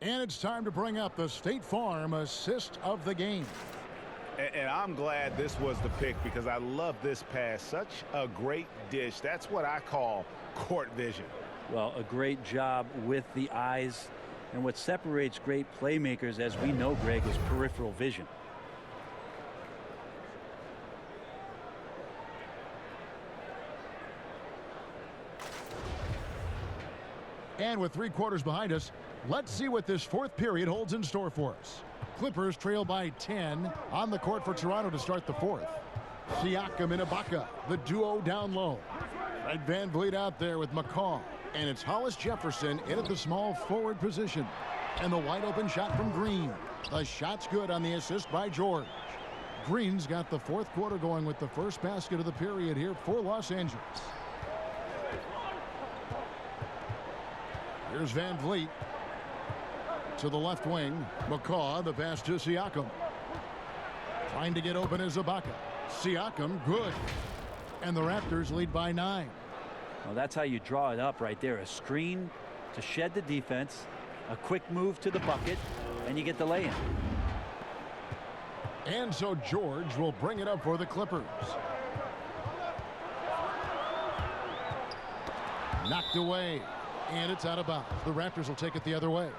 And it's time to bring up the State Farm assist of the game. And I'm glad this was the pick because I love this pass. Such a great dish. That's what I call court vision. Well, a great job with the eyes. And what separates great playmakers, as we know, Greg, is peripheral vision. And with 3 quarters behind us, let's see what this fourth period holds in store for us. Clippers trail by 10 on the court for Toronto to start the fourth. Siakam and Ibaka, the duo down low. Fred Van Vliet out there with McCaw. And it's Hollis Jefferson in at the small forward position. And the wide open shot from Green. The shot's good on the assist by George. Green's got the fourth quarter going with the first basket of the period here for Los Angeles. Here's Van Vliet to the left wing. McCaw, the pass to Siakam. Trying to get open is Ibaka. Siakam, good. And the Raptors lead by 9. Well, that's how you draw it up right there. A screen to shed the defense, a quick move to the bucket, and you get the lay-in. And so George will bring it up for the Clippers. Knocked away. And it's out of bounds. The Raptors will take it the other way.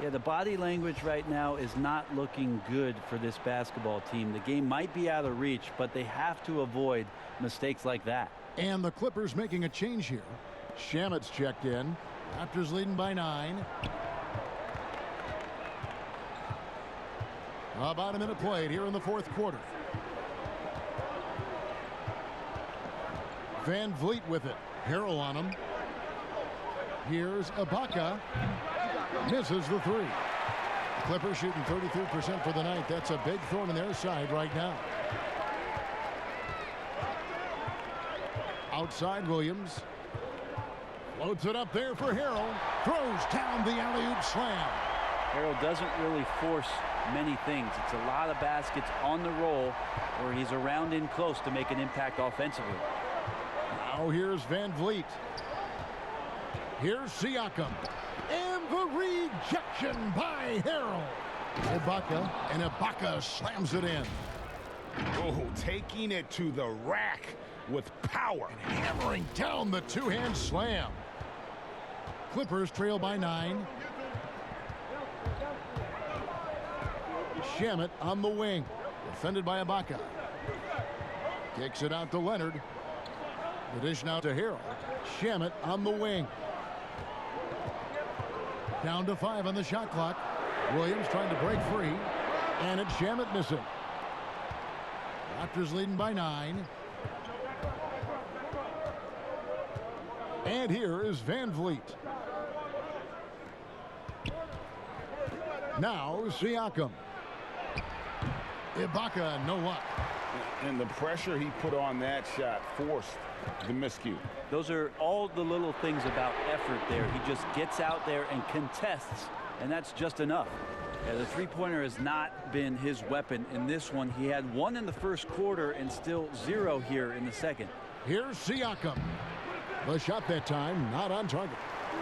Yeah, the body language right now is not looking good for this basketball team. The game might be out of reach, but they have to avoid mistakes like that. And the Clippers making a change here. Shamet's checked in. Raptors leading by 9. About a minute played here in the fourth quarter. Van Vliet with it. Harrell on him. Here's Ibaka. Misses the three. Clippers shooting 33% for the night. That's a big thorn in their side right now. Outside Williams. Floats it up there for Harrell. Throws down the alley-oop slam. Harrell doesn't really force many things. It's a lot of baskets on the roll where he's around in close to make an impact offensively. Now here's Van Vliet. Here's Siakam. And the rejection by Harrell. Ibaka, and Ibaka slams it in. Oh, taking it to the rack with power. And hammering down the two-hand slam. Clippers trail by 9. Shamet on the wing. Defended by Ibaka. Kicks it out to Leonard. The dish now to Harrell. Shamet on the wing. Down to 5 on the shot clock. Williams trying to break free. And it's Shamet missing. Raptors leading by 9. And here is Van Vliet. Now Siakam. Ibaka, no luck. And the pressure he put on that shot forced the miscue. Those are all the little things about effort there. He just gets out there and contests, and that's just enough. Yeah, the three-pointer has not been his weapon in this one. He had 1 in the first quarter and still 0 here in the second. Here's Siakam. The shot that time not on target.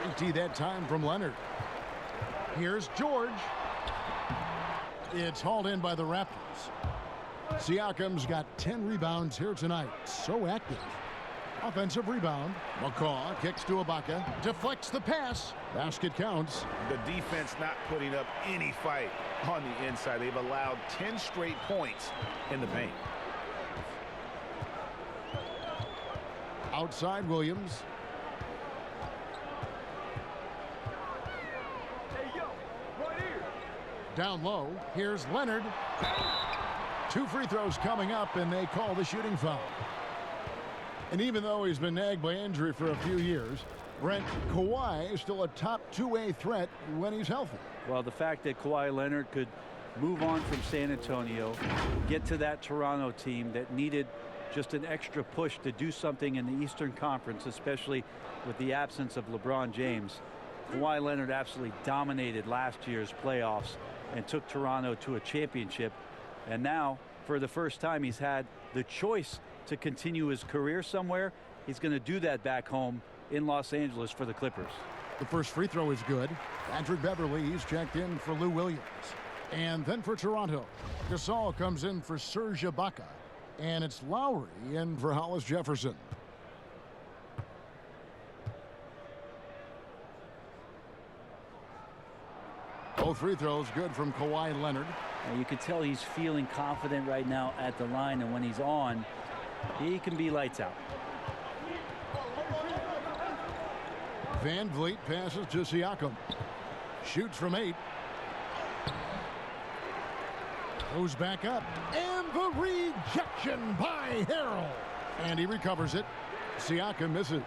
Empty that time from Leonard. Here's George. It's hauled in by the Raptors. Siakam's got 10 rebounds here tonight. So active. Offensive rebound. McCaw kicks to Ibaka. Deflects the pass. Basket counts. The defense not putting up any fight on the inside. They've allowed 10 straight points in the paint. Outside Williams. Down low. Here's Leonard. 2 free throws coming up, and they call the shooting foul. And even though he's been nagged by injury for a few years, Brent, Kawhi is still a top 2A threat when he's healthy. Well, the fact that Kawhi Leonard could move on from San Antonio, get to that Toronto team that needed just an extra push to do something in the Eastern Conference, especially with the absence of LeBron James. Kawhi Leonard absolutely dominated last year's playoffs and took Toronto to a championship. And now, for the first time, he's had the choice to continue his career somewhere. He's going to do that back home in Los Angeles for the Clippers. The first free throw is good. Patrick Beverley, he's checked in for Lou Williams. And then for Toronto, Gasol comes in for Serge Ibaka. And it's Lowry in for Hollis Jefferson. Both free throws good from Kawhi Leonard. And you can tell he's feeling confident right now at the line, and when he's on, he can be lights out. Van Vliet passes to Siakam. Shoots from 8. Goes back up. And the rejection by Harrell. And he recovers it. Siakam misses.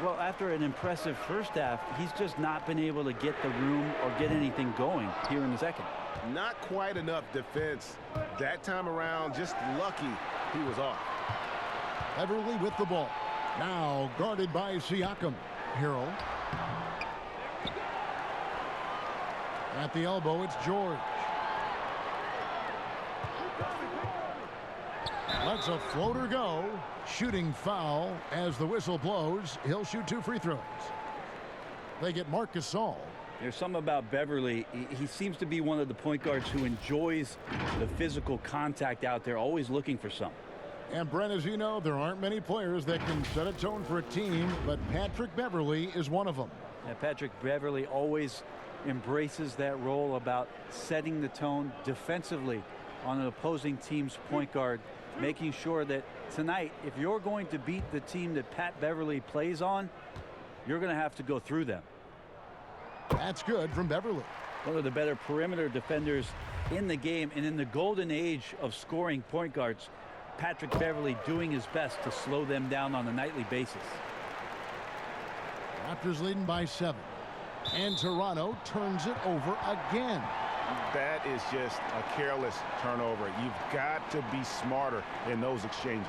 Well, after an impressive first half, he's just not been able to get the room or get anything going here in the second. Not quite enough defense. That time around, just lucky he was off. Beverley with the ball. Now guarded by Siakam. Harrell. At the elbow, it's George. Lets a floater go. Shooting foul as the whistle blows. He'll shoot 2 free throws. They get Marc Gasol. There's something about Beverley. He seems to be one of the point guards who enjoys the physical contact out there, always looking for something. And Brent, as you know, there aren't many players that can set a tone for a team, but Patrick Beverley is one of them. And Patrick Beverley always embraces that role about setting the tone defensively on an opposing team's point guard, making sure that tonight, if you're going to beat the team that Pat Beverley plays on, you're going to have to go through them. That's good from Beverley. One of the better perimeter defenders in the game. And in the golden age of scoring point guards, Patrick Beverley doing his best to slow them down on a nightly basis. Raptors leading by 7. And Toronto turns it over again. That is just a careless turnover. You've got to be smarter in those exchanges.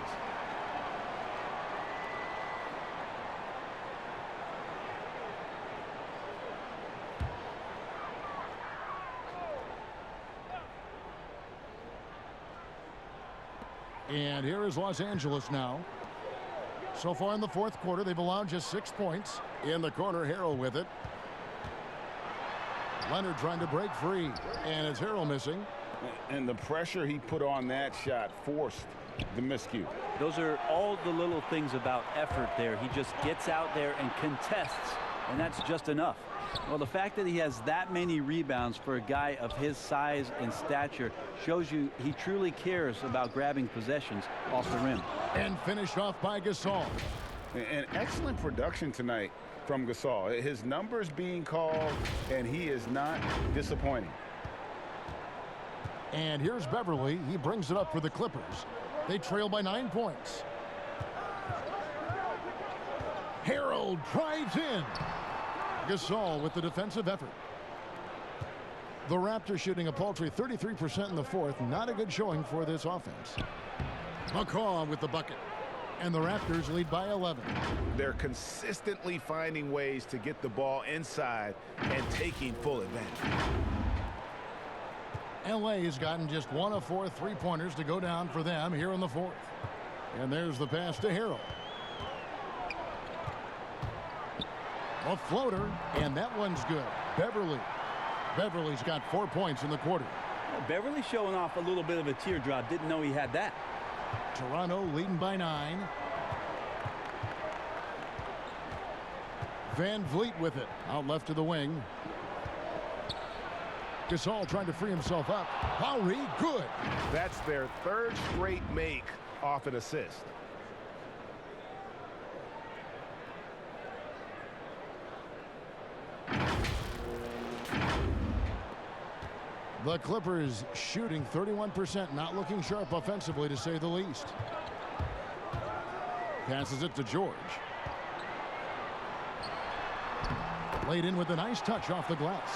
And here is Los Angeles now. So far in the fourth quarter, they've allowed just 6 points. In the corner, Harrell with it. Leonard trying to break free, and it's Harrell missing. And the pressure he put on that shot forced the miscue. Those are all the little things about effort there. He just gets out there and contests, and that's just enough. Well, the fact that he has that many rebounds for a guy of his size and stature shows you he truly cares about grabbing possessions off the rim. And finished off by Gasol. An excellent production tonight from Gasol. His numbers being called, and he is not disappointing. And here's Beverley. He brings it up for the Clippers. They trail by 9 points. Harold drives in. Gasol with the defensive effort. The Raptors shooting a paltry 33% in the fourth. Not a good showing for this offense. McCaw with the bucket. And the Raptors lead by 11. They're consistently finding ways to get the ball inside and taking full advantage. LA has gotten just 1 of 4 3-pointers to go down for them here in the fourth. And there's the pass to Harrell. A floater, and that one's good. Beverley's got 4 points in the quarter. Beverley showing off a little bit of a teardrop. Didn't know he had that. Toronto leading by 9. Van Vliet with it. Out left to the wing. Gasol trying to free himself up. Lowry, good. That's their 3rd straight make off an assist. The Clippers shooting 31%, not looking sharp offensively to say the least. Passes it to George. Laid in with a nice touch off the glass.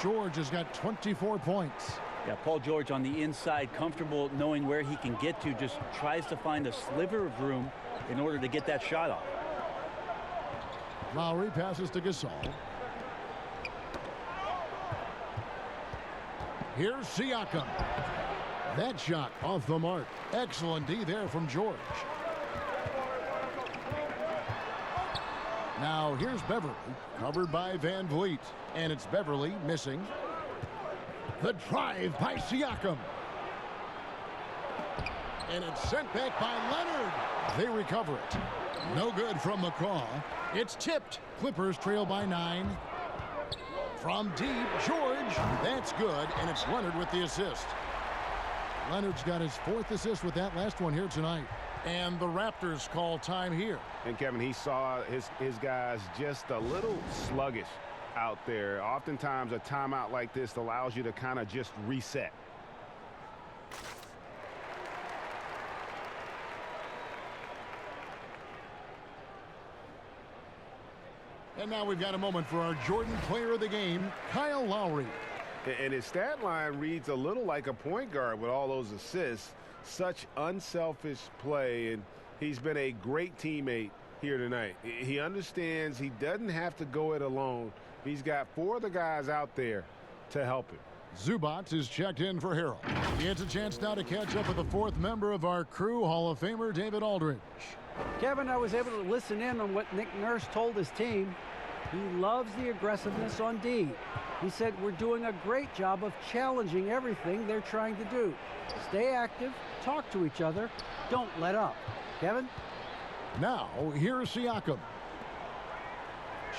George has got 24 points. Yeah, Paul George on the inside, comfortable knowing where he can get to, just tries to find a sliver of room in order to get that shot off. Lowry passes to Gasol. Here's Siakam. That shot off the mark. Excellent D there from George. Now here's Beverley, covered by Van Vliet. And it's Beverley missing. The drive by Siakam. And it's sent back by Leonard. They recover it. No good from McCaw. It's tipped. Clippers trail by 9. From deep, George. That's good, and it's Leonard with the assist. Leonard's got his 4th assist with that last one here tonight. And the Raptors call time here. And Kevin, he saw his guys just a little sluggish out there. Oftentimes a timeout like this allows you to kind of just reset. And now we've got a moment for our Jordan player of the game, Kyle Lowry. And his stat line reads a little like a point guard with all those assists. Such unselfish play, and he's been a great teammate here tonight. He understands he doesn't have to go it alone. He's got 4 of the guys out there to help him. Zubac is checked in for Harrell. He gets a chance now to catch up with the 4th member of our crew, Hall of Famer David Aldridge. Kevin, I was able to listen in on what Nick Nurse told his team. He loves the aggressiveness on D. He said we're doing a great job of challenging everything they're trying to do. Stay active, talk to each other, don't let up. Kevin? Now, here's Siakam.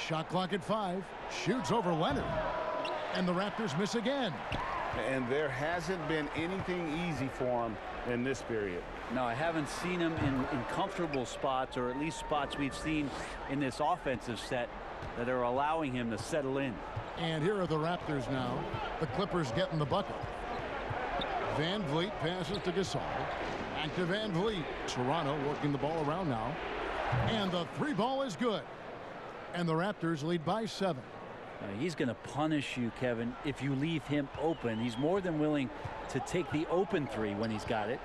Shot clock at 5. Shoots over Leonard. And the Raptors miss again. And there hasn't been anything easy for him in this period. No, I haven't seen him in comfortable spots, or at least spots we've seen in this offensive set that are allowing him to settle in. And here are the Raptors now. The Clippers getting the bucket. Van Vliet passes to Gasol. Back to Van Vliet. Toronto working the ball around now. And the three ball is good. And the Raptors lead by 7. He's going to punish you, Kevin, if you leave him open. He's more than willing to take the open three when he's got it.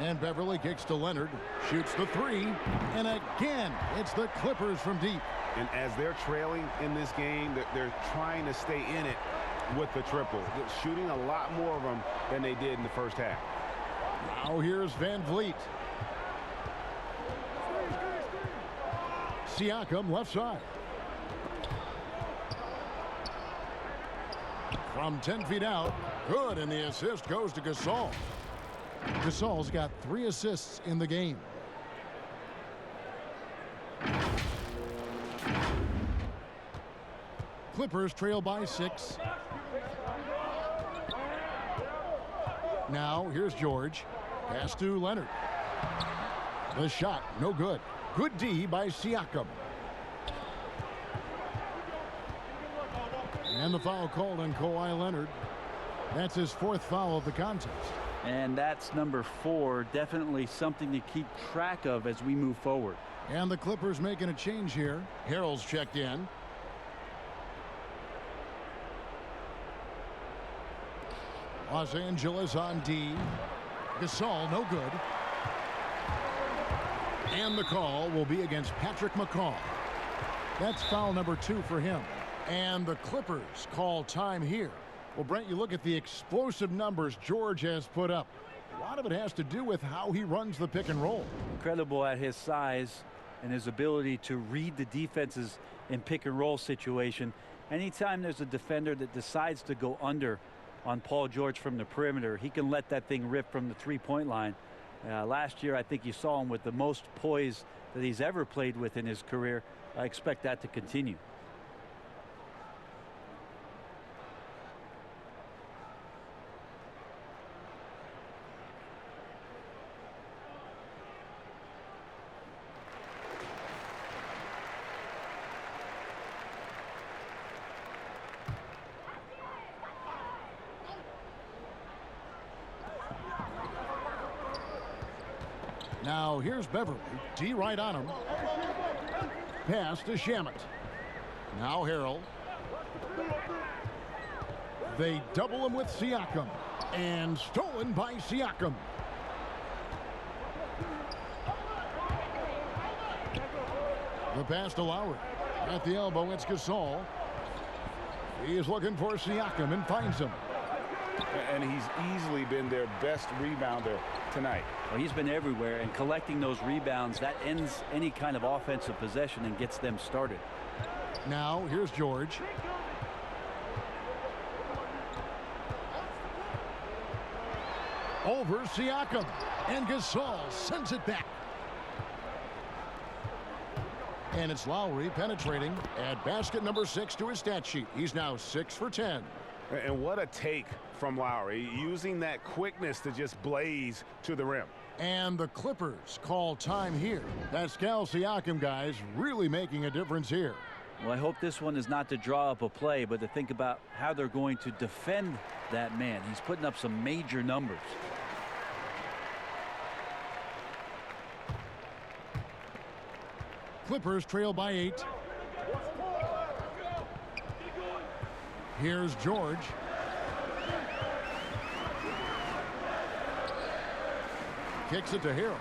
And Beverly kicks to Leonard. Shoots the three. And again, it's the Clippers from deep. And as they're trailing in this game, they're trying to stay in it with the triple. They're shooting a lot more of them than they did in the first half. Now here's Van Vliet. Siakam left side. From 10 feet out. Good, and the assist goes to Gasol. Gasol's got 3 assists in the game. Clippers trail by 6. Now here's George. Pass to Leonard. The shot, no good. Good D by Siakam. And the foul called on Kawhi Leonard. That's his 4th foul of the contest. And that's number 4. Definitely something to keep track of as we move forward. And the Clippers making a change here. Harrell's checked in. Los Angeles on D. Gasol, no good. And the call will be against Patrick McCaw. That's foul number 2 for him. And the Clippers call time here. Well, Brent, you look at the explosive numbers George has put up. A lot of it has to do with how he runs the pick and roll. Incredible at his size and his ability to read the defenses in pick and roll situation. Anytime there's a defender that decides to go under on Paul George from the perimeter, he can let that thing rip from the three-point line. Last year, I think you saw him with the most poise that he's ever played with in his career. I expect that to continue. Now here's Beverly. D right on him. Pass to Shamet. Now Harrell. They double him with Siakam. And stolen by Siakam. The pass to Lowry. At the elbow, it's Gasol. He is looking for Siakam and finds him. And he's easily been their best rebounder tonight. Well, he's been everywhere, and collecting those rebounds, that ends any kind of offensive possession and gets them started. Now here's George. Over Siakam, and Gasol sends it back. And it's Lowry penetrating. Add basket number 6 to his stat sheet. He's now 6 for 10. And what a take from Lowry, using that quickness to just blaze to the rim. And the Clippers call time here. Pascal Siakam, guys, really making a difference here. Well, I hope this one is not to draw up a play, but to think about how they're going to defend that man. He's putting up some major numbers. Clippers trail by 8. Here's George. Kicks it to Harrell.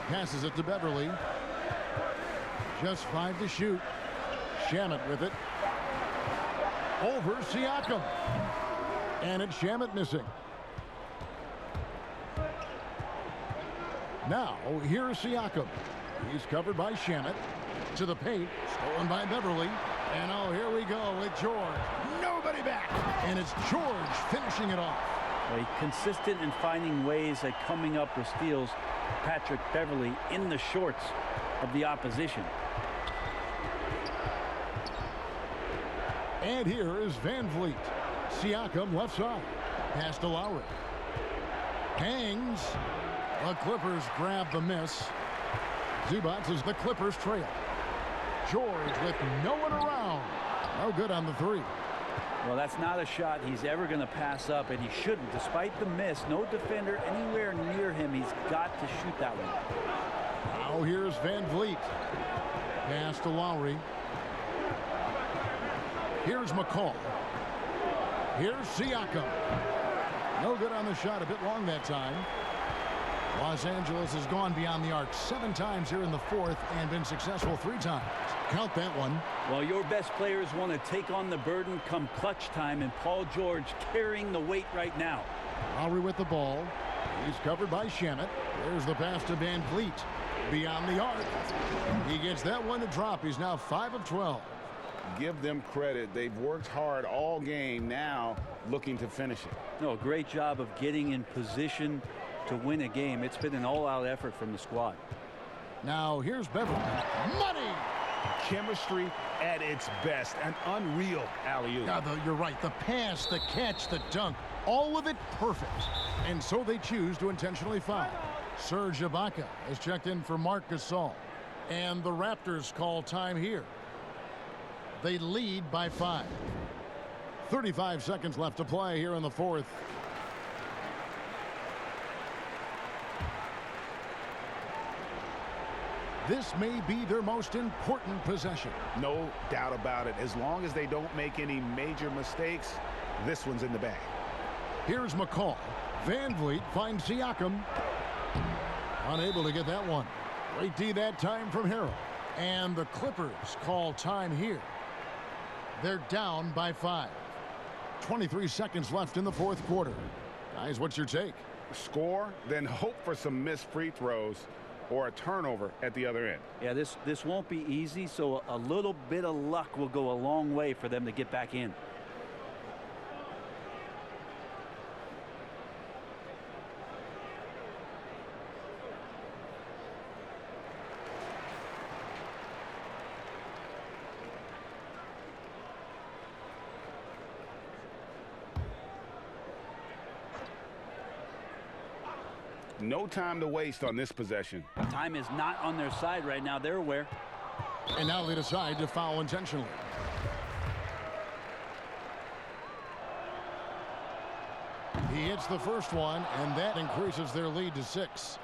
Passes it to Beverly. Just 5 to shoot. Shamet with it. Over Siakam. And it's Shamet missing. Now, here's Siakam. He's covered by Shamet. To the paint. Stolen by Beverly. And oh, here we go with George. Nobody back. And it's George finishing it off. Well, consistent in finding ways at coming up with steals. Patrick Beverly in the shorts of the opposition. And here is Van Vliet. Siakam left side. Pass to Lowry. Hangs. The Clippers grab the miss. Zubats is the Clippers trail. George with no one around. No good on the 3. Well, that's not a shot he's ever going to pass up, and he shouldn't. Despite the miss, no defender anywhere near him. He's got to shoot that one. Now here's Van Vliet. Pass to Lowry. Here's McCall. Here's Siakam. No good on the shot. A bit long that time. Los Angeles has gone beyond the arc 7 times here in the fourth and been successful 3 times. Count that one. Well, your best players want to take on the burden come clutch time, and Paul George carrying the weight right now. Lowry with the ball. He's covered by Shamet. There's the pass to Van Vliet. Beyond the arc. He gets that one to drop. He's now 5 of 12. Give them credit. They've worked hard all game, now looking to finish it. No, great job of getting in position to win a game. It's been an all-out effort from the squad. Now here's Beverly. Money! Chemistry at its best. An unreal alley-oop. You're right. The pass, the catch, the dunk, all of it perfect. And so they choose to intentionally foul. Serge Ibaka has checked in for Marc Gasol. And the Raptors call time here. They lead by 5. 35 seconds left to play here in the fourth. This may be their most important possession. No doubt about it. As long as they don't make any major mistakes, this one's in the bag. Here's McCall. Van Vliet finds Siakam. Unable to get that one. Great D that time from Harrell. And the Clippers call time here. They're down by 5. 23 seconds left in the fourth quarter. Guys, what's your take? Score, then hope for some missed free throws or a turnover at the other end. Yeah, this won't be easy, so a little bit of luck will go a long way for them to get back in. No time to waste on this possession. Time is not on their side right now. They're aware. And now they decide to foul intentionally. He hits the first one, and that increases their lead to 6.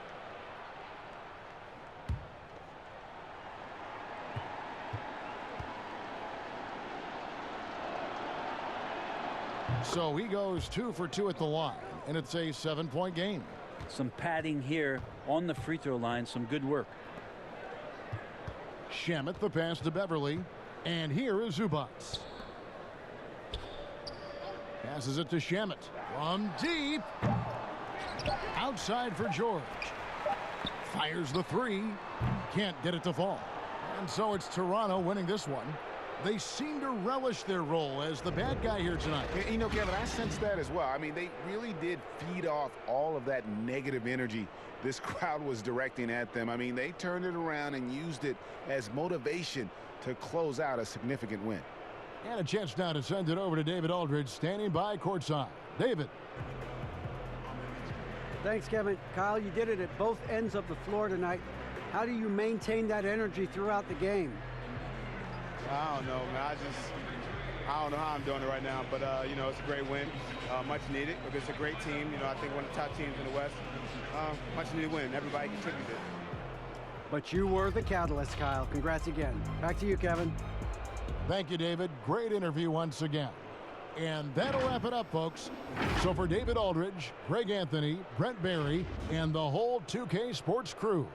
So he goes 2 for 2 at the line, and it's a 7-point game. Some padding here on the free throw line. Some good work. Shamet, the pass to Beverly. And here is Zubac. Passes it to Shamet. From deep. Outside for George. Fires the 3. Can't get it to fall. And so it's Toronto winning this one. They seem to relish their role as the bad guy here tonight. You know, Kevin, I sense that as well. I mean, they really did feed off all of that negative energy this crowd was directing at them. I mean, they turned it around and used it as motivation to close out a significant win. And a chance now to send it over to David Aldridge, standing by courtside. David. Thanks, Kevin. Kyle, you did it at both ends of the floor tonight. How do you maintain that energy throughout the game? I don't know, man. I don't know how I'm doing it right now, but, you know, it's a great win. Much needed because it's a great team. You know, I think one of the top teams in the West. Much needed win. Everybody contributed. But you were the catalyst, Kyle. Congrats again. Back to you, Kevin. Thank you, David. Great interview once again. And that'll wrap it up, folks. So for David Aldridge, Greg Anthony, Brent Barry, and the whole 2K Sports crew,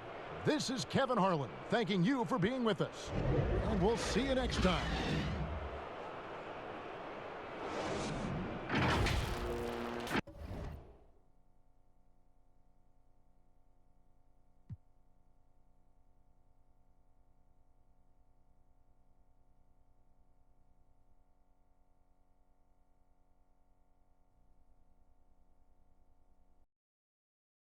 this is Kevin Harlan thanking you for being with us. And we'll see you next time.